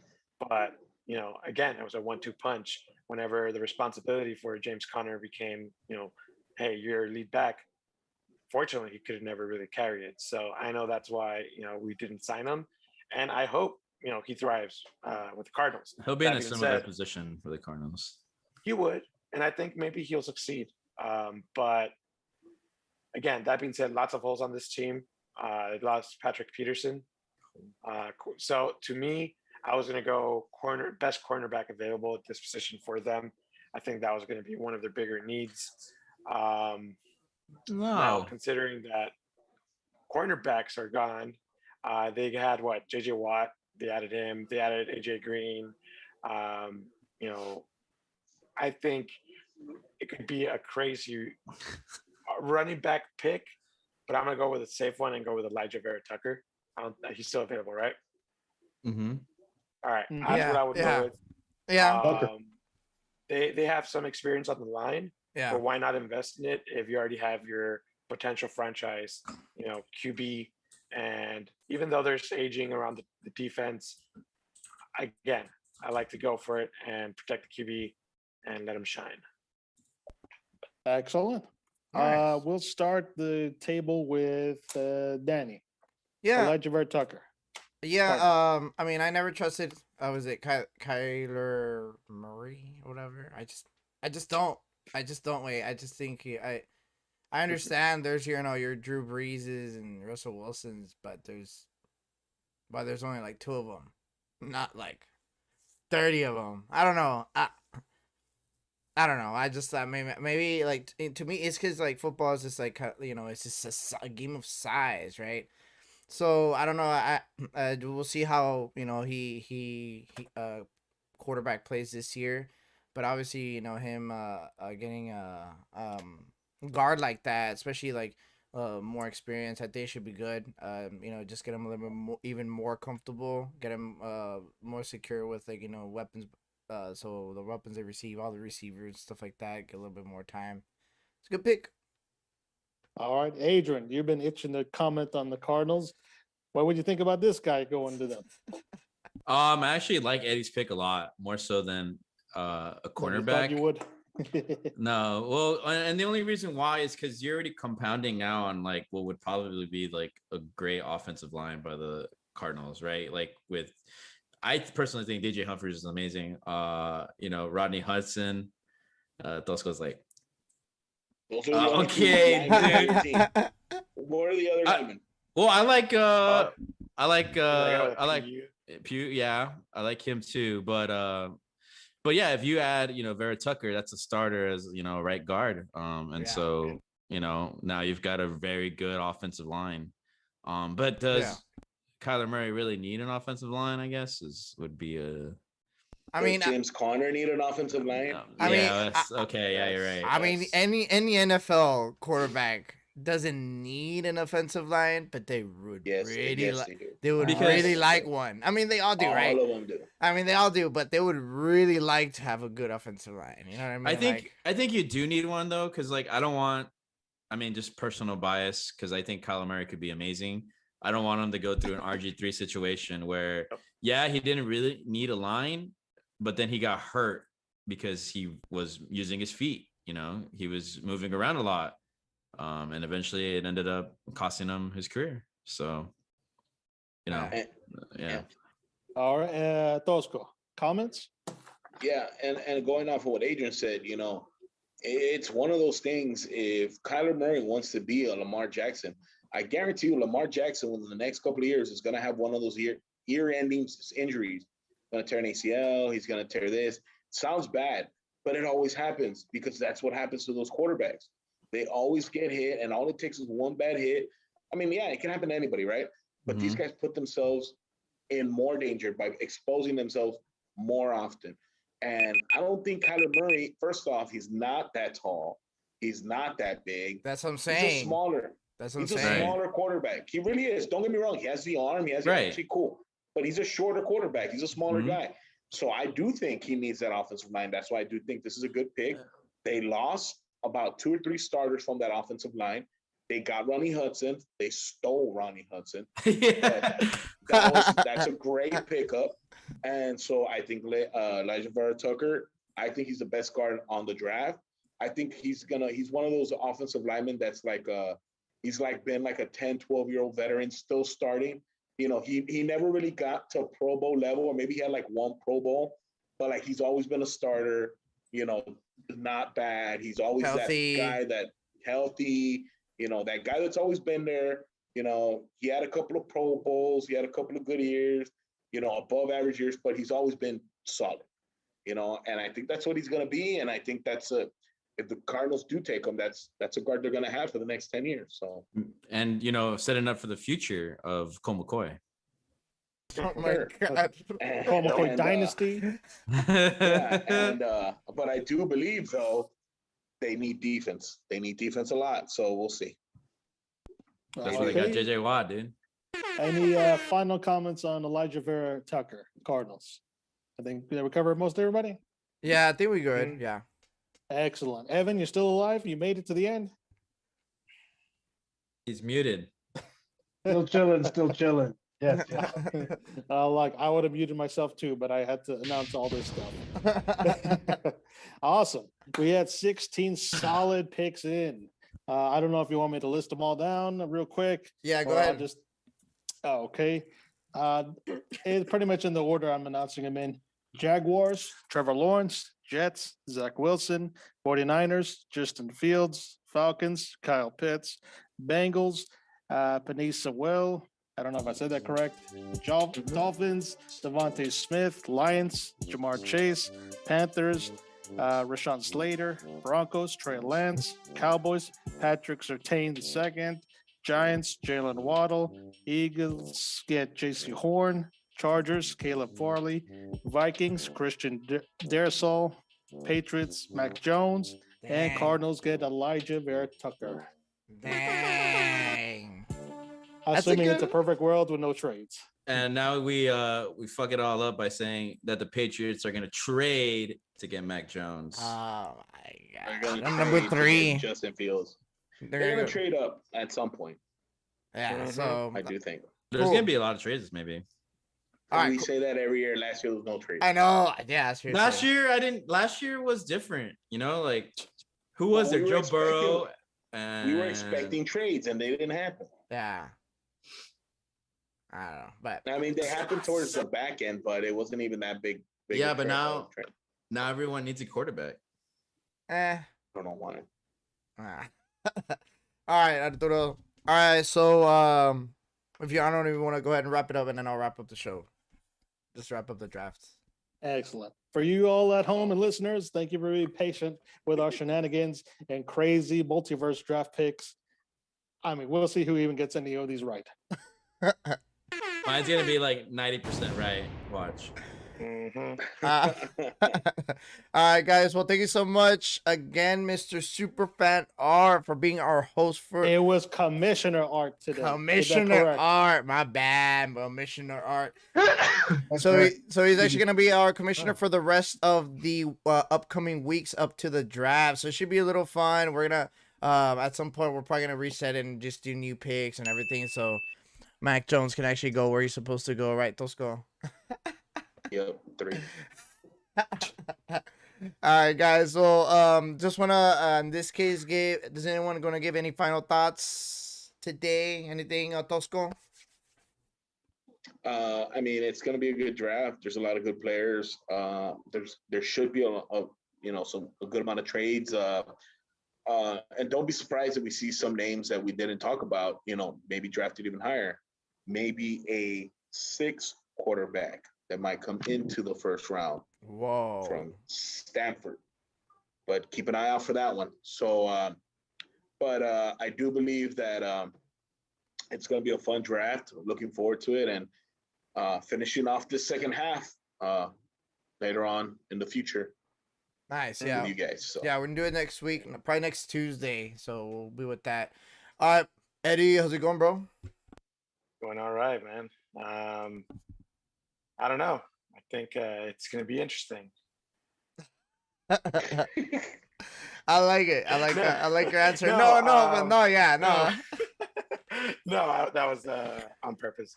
[SPEAKER 5] But, you know, again, it was a 1-2 punch whenever the responsibility for James Conner became, you know, hey, you're lead back. Fortunately, he could have never really carried it. So I know that's why we didn't sign him, and I hope he thrives with the Cardinals.
[SPEAKER 3] He'll be in
[SPEAKER 5] That
[SPEAKER 3] a
[SPEAKER 5] being
[SPEAKER 3] similar
[SPEAKER 5] said,
[SPEAKER 3] position for the Cardinals.
[SPEAKER 5] he would, and I think maybe he'll succeed. But again, that being said, lots of holes on this team. They lost Patrick Peterson. So to me, I was going to go best cornerback available at this position for them. I think that was going to be one of their bigger needs. Now,
[SPEAKER 3] No,
[SPEAKER 5] considering that cornerbacks are gone, they had JJ Watt. They added him. They added AJ Green. I think it could be a crazy running back pick, but I'm gonna go with a safe one and go with Elijah Vera Tucker. He's still available, right?
[SPEAKER 3] mm-hmm.
[SPEAKER 5] All right,
[SPEAKER 6] Mhm.
[SPEAKER 5] that's what I would go with.
[SPEAKER 1] Yeah.
[SPEAKER 6] Tucker.
[SPEAKER 5] They have some experience on the line,
[SPEAKER 1] Yeah.
[SPEAKER 5] but why not invest in it if you already have your potential franchise, QB, and even though there's aging around the defense, I like to go for it and protect the QB and let him shine.
[SPEAKER 2] Excellent.
[SPEAKER 1] Nice.
[SPEAKER 2] We'll start the table with Danny.
[SPEAKER 1] Yeah.
[SPEAKER 2] Elijah Vera Tucker.
[SPEAKER 1] Yeah. I mean, I never trusted. Was it Kyler Murray or whatever? I just don't. Wait. I just think I understand there's your Drew Breeses and Russell Wilsons, but there's only like 2 of them, not like 30 of them. I don't know. I don't know. I just thought maybe like to me it's because like football is just like it's just a game of size, right? So I don't know. We'll see how he quarterback plays this year, but obviously him getting a guard like that, especially like more experience, I think should be good. Just get him a little bit more, even more comfortable, get him more secure with like weapons. So the weapons they receive, all the receivers, stuff like that, get a little bit more time. It's a good pick.
[SPEAKER 2] All right, Adrian, you've been itching to comment on the Cardinals. What would you think about this guy going to them?
[SPEAKER 3] I actually like Eddie's pick a lot more so than a cornerback.
[SPEAKER 2] You would.
[SPEAKER 3] No, well, and the only reason why is because you're already compounding now on like what would probably be like a great offensive line by the Cardinals, right? Like I personally think DJ Humphries is amazing. Rodney Hudson. Tosco's like,
[SPEAKER 4] Those are the only
[SPEAKER 3] okay,
[SPEAKER 4] two linemen on
[SPEAKER 3] dude.
[SPEAKER 4] your team. What are the other linemen?
[SPEAKER 3] Well, I like
[SPEAKER 5] Pew.
[SPEAKER 3] Pew. Yeah, I like him too. But yeah, if you add Vera Tucker, that's a starter as right guard. So now you've got a very good offensive line. But does Kyler Murray really need an offensive line? I guess would be a.
[SPEAKER 1] I mean,
[SPEAKER 4] James Conner need an offensive line.
[SPEAKER 3] Okay. Yeah, you're right.
[SPEAKER 1] I mean, any NFL quarterback doesn't need an offensive line, but they would they would really like one. I mean, they all do, right?
[SPEAKER 4] All of them do.
[SPEAKER 1] I mean, they all do, but they would really like to have a good offensive line. You know what I mean?
[SPEAKER 3] I think you do need one though, because like I don't want. I mean, just personal bias, because I think Kyler Murray could be amazing. I don't want him to go through an RG3 situation where, he didn't really need a line, but then he got hurt because he was using his feet. He was moving around a lot. And eventually it ended up costing him his career. So, yeah.
[SPEAKER 2] All right, Tosco, comments?
[SPEAKER 4] Yeah, and going off of what Adrian said, it's one of those things. If Kyler Murray wants to be a Lamar Jackson, I guarantee you Lamar Jackson within the next couple of years is going to have one of those year-ending injuries. He's going to tear an ACL. He's going to tear this. Sounds bad, but it always happens because that's what happens to those quarterbacks. They always get hit, and all it takes is one bad hit. I mean, it can happen to anybody, right? But these guys put themselves in more danger by exposing themselves more often. And I don't think Kyler Murray, first off, he's not that tall. He's not that big.
[SPEAKER 1] That's what I'm saying.
[SPEAKER 4] He's just smaller.
[SPEAKER 1] He's
[SPEAKER 4] a smaller quarterback. He really is. Don't get me wrong. He has the arm. He has actually cool. But he's a shorter quarterback. He's a smaller guy. So I do think he needs that offensive line. That's why I do think this is a good pick. They lost about 2 or 3 starters from that offensive line. They got Ronnie Hudson. They stole Ronnie Hudson. That's a great pickup. And so I think Elijah Vera Tucker, I think he's the best guard on the draft. I think he's one of those offensive linemen that's like he's like been like a 10, 12-year-old veteran still starting. You know, he never really got to Pro Bowl level, or maybe he had like one Pro Bowl, but like he's always been a starter, you know, not bad. He's always
[SPEAKER 1] Healthy.
[SPEAKER 4] that guy that healthy, you know, that guy that's always been there. You know, he had a couple of Pro Bowls, he had a couple of good years, you know, above average years, but he's always been solid, you know, and I think that's what he's going to be. And I think that's if the Cardinals do take him, that's a guard they're going to have for the next 10 years. So,
[SPEAKER 3] And, you know, setting up for the future of Colt McCoy.
[SPEAKER 1] Oh my God.
[SPEAKER 2] Cole McCoy dynasty.
[SPEAKER 4] Yeah, and but I do believe though they need defense. They need defense a lot. So we'll see.
[SPEAKER 3] That's why they got JJ Watt, dude.
[SPEAKER 2] Any final comments on Elijah Vera Tucker, Cardinals? I think we covered most everybody.
[SPEAKER 1] Yeah, I think we're good. Yeah.
[SPEAKER 2] Excellent. Evan, you're still alive? You made it to the end?
[SPEAKER 3] He's muted.
[SPEAKER 6] Still chilling. Yes.
[SPEAKER 2] I would have muted myself too, but I had to announce all this stuff. Awesome. We had 16 solid picks in. I don't know if you want me to list them all down real quick.
[SPEAKER 1] Yeah, go
[SPEAKER 2] or I'll
[SPEAKER 1] ahead.
[SPEAKER 2] Okay. It's pretty much in the order I'm announcing them in. Jaguars, Trevor Lawrence. Jets, Zach Wilson. 49ers, Justin Fields. Falcons, Kyle Pitts. Bengals, Panisa Will. I don't know if I said that correct. Dolphins, Devontae Smith. Lions, Jamar Chase. Panthers, Rashawn Slater. Broncos, Trey Lance. Cowboys, Patrick Surtain II. Giants, Jalen Waddle. Eagles get J.C. Horn. Chargers, Caleb Farley. Vikings, Christian Daresol. Patriots, Mac Jones. And Cardinals get Elijah Vera Tucker.
[SPEAKER 1] Dang.
[SPEAKER 2] Assuming it's a perfect world with no trades.
[SPEAKER 3] And now we fuck it all up by saying that the Patriots are gonna trade to get Mac Jones.
[SPEAKER 1] Oh
[SPEAKER 4] They're
[SPEAKER 1] my
[SPEAKER 4] gonna
[SPEAKER 1] God. Number
[SPEAKER 4] trade to
[SPEAKER 1] 3.
[SPEAKER 4] get Justin Fields.
[SPEAKER 1] They're
[SPEAKER 4] They're
[SPEAKER 1] gonna
[SPEAKER 4] gonna
[SPEAKER 1] go.
[SPEAKER 4] trade up at some point.
[SPEAKER 1] Yeah. So
[SPEAKER 4] I do think.
[SPEAKER 3] There's
[SPEAKER 1] cool.
[SPEAKER 3] gonna be a lot of trades, maybe.
[SPEAKER 1] All right,
[SPEAKER 4] we
[SPEAKER 1] cool.
[SPEAKER 4] say that every year. Last year there was no trade.
[SPEAKER 1] I know. Yeah. Seriously.
[SPEAKER 3] Last year was different. You know, like who was
[SPEAKER 4] Well,
[SPEAKER 3] there?
[SPEAKER 4] we were
[SPEAKER 3] Joe Burrow.
[SPEAKER 4] We were expecting trades and they didn't happen.
[SPEAKER 1] Yeah. I don't know, but
[SPEAKER 4] I mean, they happened towards the back end, but it wasn't even that big.
[SPEAKER 3] Yeah,
[SPEAKER 4] a
[SPEAKER 3] but
[SPEAKER 4] trade.
[SPEAKER 3] now everyone needs a quarterback.
[SPEAKER 1] eh.
[SPEAKER 4] I don't know why.
[SPEAKER 1] Ah. All right, Arturo. All right, so if you, I don't even want to go ahead and wrap it up, and then I'll wrap up the show. Just wrap up the drafts.
[SPEAKER 2] Excellent. For you all at home and listeners, thank you for being patient with our shenanigans and crazy multiverse draft picks. I mean, we'll see who even gets any of these right.
[SPEAKER 3] Mine's gonna be like 90% right. Watch.
[SPEAKER 1] All right, guys. Well, thank you so much again, Mr. Superfan Art, for being our host for
[SPEAKER 2] It was Commissioner Art today. Is that
[SPEAKER 1] Commissioner
[SPEAKER 2] correct?
[SPEAKER 1] Art. My bad, Commissioner Art. So he's actually gonna be our commissioner for the rest of the upcoming weeks up to the draft. So it should be a little fun. We're gonna at some point we're probably gonna reset it and just do new picks and everything. So Mac Jones can actually go where he's supposed to go, right, Tosco?
[SPEAKER 4] Yep, 3.
[SPEAKER 1] All right, guys. Well, just wanna in this case does anyone gonna give any final thoughts today? Anything, Tosco?
[SPEAKER 4] I mean, it's going to be a good draft. There's a lot of good players. There should be a good amount of trades. And don't be surprised if we see some names that we didn't talk about. You know, maybe drafted even higher. Maybe a 6 quarterback that might come into the first round.
[SPEAKER 1] Whoa.
[SPEAKER 4] From Stanford. But keep an eye out for that one. So, I do believe that it's going to be a fun draft. Looking forward to it, and finishing off this second half later on in the future.
[SPEAKER 1] Nice, yeah.
[SPEAKER 4] With you guys. So.
[SPEAKER 1] Yeah, we're gonna do it next week, probably next Tuesday. So we'll be with that. All right, Eddie, how's it going, bro?
[SPEAKER 5] Going all right, man. I don't know. I think it's going to be interesting.
[SPEAKER 1] I like it. I like that. I like your answer.
[SPEAKER 5] No,
[SPEAKER 1] No.
[SPEAKER 5] No, that was on purpose.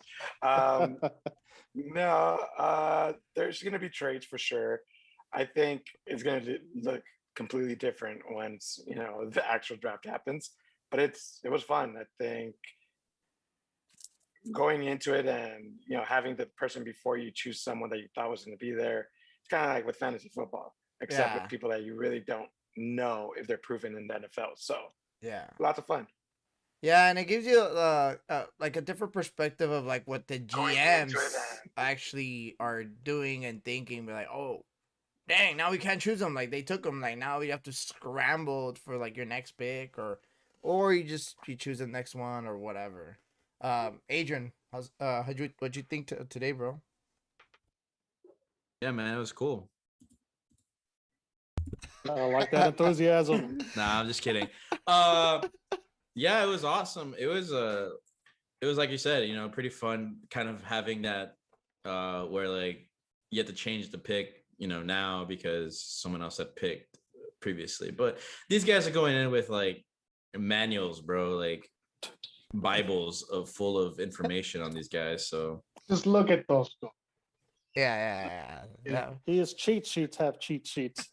[SPEAKER 5] There's going to be trades for sure. I think it's going to look completely different once the actual draft happens. But it was fun. I think going into it and having the person before you choose someone that you thought was going to be there. It's kind of like with fantasy football, except
[SPEAKER 1] Yeah.
[SPEAKER 5] with people that you really don't know if they're proven in the NFL. So
[SPEAKER 1] Yeah.
[SPEAKER 5] lots of fun.
[SPEAKER 1] Yeah, and it gives you like a different perspective of like what the
[SPEAKER 5] Going into it
[SPEAKER 1] GMs actually are doing and thinking. Be like, oh, dang, now we can't choose them. Like they took them. Like now we have to scramble for like your next pick, or you choose the next one or whatever. Adrian, what'd you think today, bro?
[SPEAKER 3] Yeah, man, it was cool.
[SPEAKER 2] I like that enthusiasm.
[SPEAKER 3] Nah, I'm just kidding. Yeah, it was awesome. It was like you said, pretty fun kind of having that where like you have to change the pick, now because someone else had picked previously. But these guys are going in with like manuals, bro, like Bibles full of information on these guys. So
[SPEAKER 6] Just look at those.
[SPEAKER 1] Yeah.
[SPEAKER 2] His cheat sheets have cheat sheets.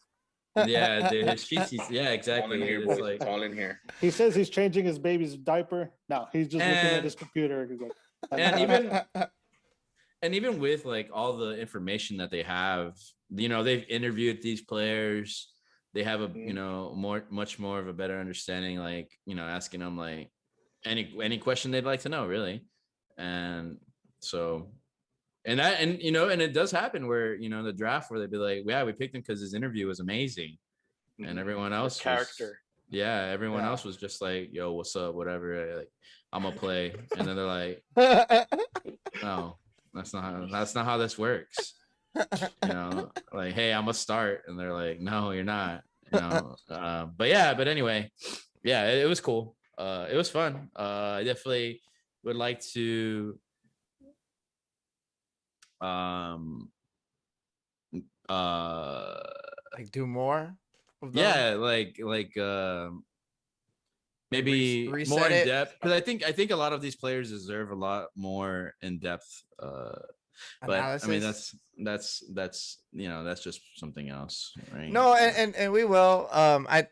[SPEAKER 3] yeah, dude, his cheat sheets. Yeah,
[SPEAKER 4] All
[SPEAKER 3] exactly.
[SPEAKER 4] in here,
[SPEAKER 3] It's
[SPEAKER 4] boys.
[SPEAKER 3] like,
[SPEAKER 4] It's all in here.
[SPEAKER 2] He says he's changing his baby's diaper. No, he's just looking at his computer. He's like,
[SPEAKER 3] and even with like all the information that they have, they've interviewed these players. They have a much more of a better understanding, like asking them like any question they'd like to know, really. And so and it does happen where the draft where they'd be like, yeah, we picked him because his interview was amazing, and everyone else
[SPEAKER 5] character.
[SPEAKER 3] Everyone else was just like, yo, what's up, whatever, like I'm gonna play. And then they're like, no, that's not how this works. Like, hey, I'm gonna start, and they're like, no, you're not. But anyway, yeah, it was cool. It was fun. I definitely would like to
[SPEAKER 1] like do more of them?
[SPEAKER 3] yeah, like maybe
[SPEAKER 1] reset
[SPEAKER 3] more in
[SPEAKER 1] it?
[SPEAKER 3] depth, because I think a lot of these players deserve a lot more in depth but
[SPEAKER 1] analysis.
[SPEAKER 3] I mean that's that's just something else, right?
[SPEAKER 1] No, and we will. I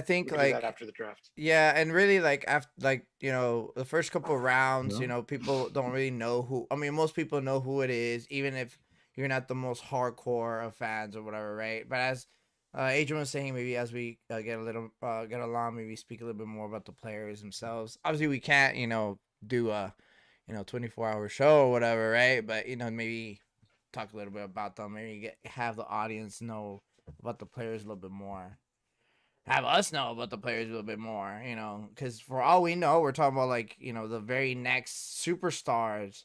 [SPEAKER 1] think
[SPEAKER 5] We can do
[SPEAKER 1] like
[SPEAKER 5] that after the draft.
[SPEAKER 1] yeah, and really like after like the first couple of rounds,
[SPEAKER 3] Yeah.
[SPEAKER 1] people don't really know who. I mean, most people know who it is, even if you're not the most hardcore of fans or whatever, right? But as Adrian was saying, maybe as we get along, maybe speak a little bit more about the players themselves. Obviously, we can't do a 24-hour show or whatever, right? But maybe talk a little bit about them. Maybe have the audience know about the players a little bit more. Have us know about the players a little bit more, because for all we know, we're talking about like the very next superstars,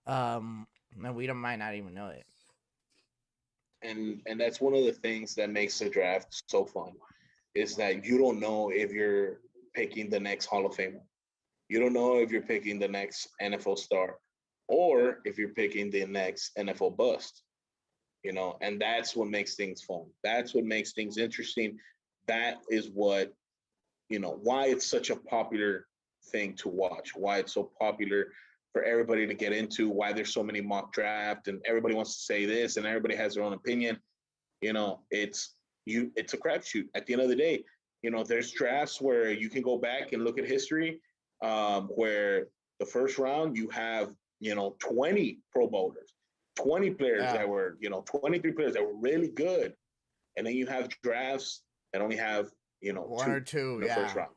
[SPEAKER 1] and we might not even know it.
[SPEAKER 4] And that's one of the things that makes the draft so fun, is that you don't know if you're picking the next Hall of Famer. You don't know if you're picking the next NFL star, or if you're picking the next NFL bust, and that's what makes things fun. That's what makes things interesting. That is what, why it's such a popular thing to watch, why it's so popular for everybody to get into, why there's so many mock draft and everybody wants to say this and everybody has their own opinion. It's a crapshoot at the end of the day. There's drafts where you can go back and look at history, where the first round you have 20 Pro Bowlers, 20 players that were 23 players that were really good, and then you have drafts that only have
[SPEAKER 1] one or two
[SPEAKER 4] in the first round,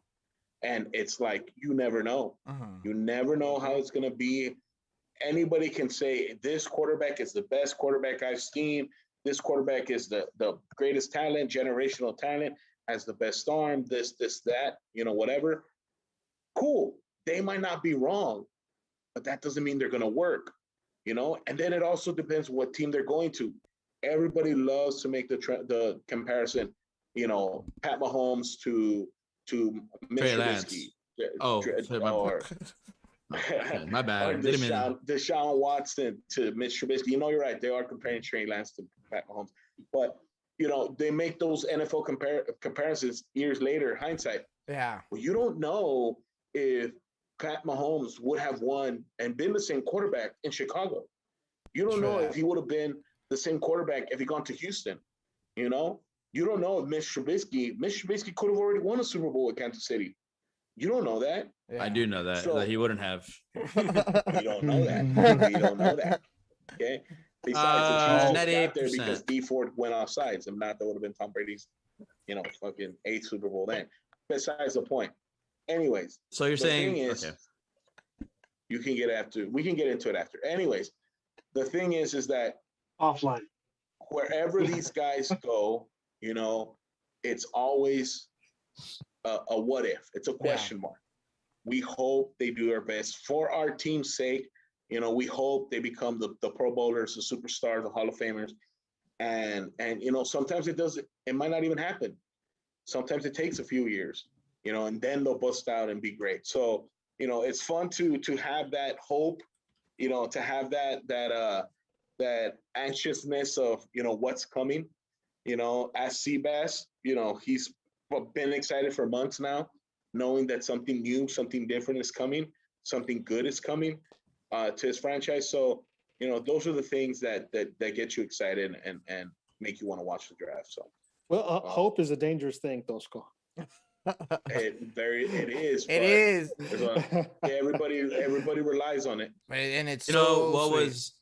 [SPEAKER 4] and it's like you never know. You never know how it's going to be. Anybody can say this quarterback is the best quarterback I've seen, this quarterback is the greatest talent, generational talent, has the best arm, this that, whatever. Cool. They might not be wrong, but that doesn't mean they're going to work, and then it also depends what team they're going to. Everybody loves to make the comparison, Pat Mahomes to Mitch Trubisky.
[SPEAKER 3] My bad.
[SPEAKER 4] Or Deshaun Watson to Mitch Trubisky. You're right. They are comparing Trey Lance to Pat Mahomes, but they make those NFL comparisons years later, hindsight.
[SPEAKER 1] Yeah.
[SPEAKER 4] Well, you don't know if Pat Mahomes would have won and been the same quarterback in Chicago. You don't know if he would have been the same quarterback if he gone to Houston, You don't know if Mitch Trubisky could have already won a Super Bowl with Kansas City. You don't know that.
[SPEAKER 1] Yeah.
[SPEAKER 3] I do know that he wouldn't have.
[SPEAKER 4] You don't know that. You don't know that. Okay. Besides, the Chiefs got there
[SPEAKER 3] 98%.
[SPEAKER 4] because D Ford went off sides. If not, that would have been Tom Brady's, fucking 8th Super Bowl then. Besides the point. Anyways.
[SPEAKER 3] So you're saying
[SPEAKER 4] okay. We can get into it after. Anyways, the thing is that
[SPEAKER 6] Offline.
[SPEAKER 4] wherever these guys go, it's always a what if. It's a question mark. We hope they do their best for our team's sake. We hope they become the Pro Bowlers, the superstars, the Hall of Famers. And sometimes it might not even happen. Sometimes it takes a few years, and then they'll bust out and be great. So, it's fun to have that hope, to have that anxiousness of, what's coming, as Seabass, he's been excited for months now, knowing that something new, something different is coming, something good is coming to his franchise. So, those are the things that get you excited and make you want to watch the draft. So,
[SPEAKER 2] well, hope is a dangerous thing, Tosco.
[SPEAKER 4] It is.
[SPEAKER 1] It is.
[SPEAKER 4] Everybody relies on it.
[SPEAKER 1] And it's
[SPEAKER 3] what was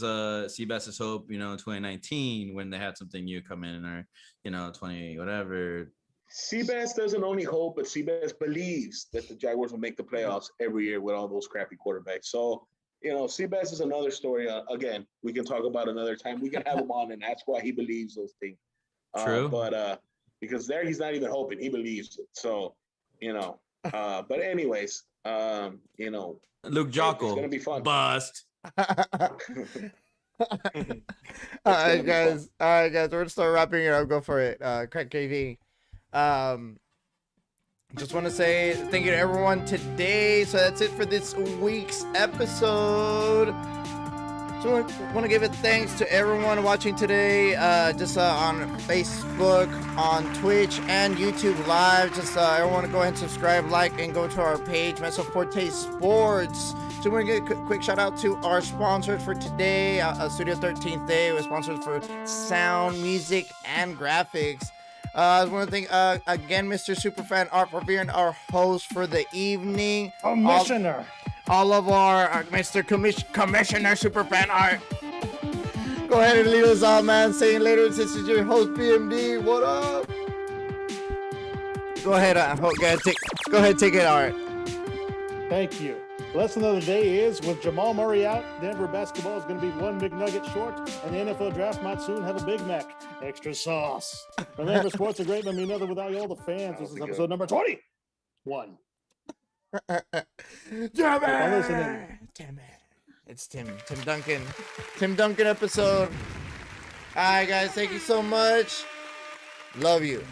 [SPEAKER 3] Seabass's hope, in 2019 when they had something new come in, or 20 whatever.
[SPEAKER 4] Seabass doesn't only hope, but Seabass believes that the Jaguars will make the playoffs every year with all those crappy quarterbacks. So, Seabass is another story. Again, we can talk about another time. We can have him on and ask why he believes those things.
[SPEAKER 3] True.
[SPEAKER 4] But because there he's not even hoping, he believes it. So, but anyways,
[SPEAKER 3] Luke Jocko,
[SPEAKER 4] it's gonna be fun.
[SPEAKER 3] Bust.
[SPEAKER 1] All right, guys. We're gonna start wrapping it up. Go for it. Craig KV. Just want to say thank you to everyone today. So that's it for this week's episode. So I want to give it thanks to everyone watching today, just on Facebook, on Twitch, and YouTube Live. Just everyone go ahead and subscribe, like, and go to our page, Mezzo Forte Sportz. So we're going to give a quick shout out to our sponsors for today, Studio 13th Day. We're sponsors for sound, music, and graphics. I want to thank again Mr. Superfan Art for being our host for the evening.
[SPEAKER 2] Commissioner.
[SPEAKER 1] All of our Mr. Commissioner Superfan Art. Go ahead and lead us out, man. Saying later, this is your host BMD. What up? Go ahead, take it, Art.
[SPEAKER 2] Thank you. Lesson of the day is, with Jamal Murray out, Denver basketball is going to be one McNugget short, and the NFL draft might soon have a Big Mac. Extra sauce. Remember, sports are great, but mean nothing without all the fans. This is episode number 21.
[SPEAKER 1] Damn it. It's Tim Duncan episode. All right, guys, thank you so much. Love you.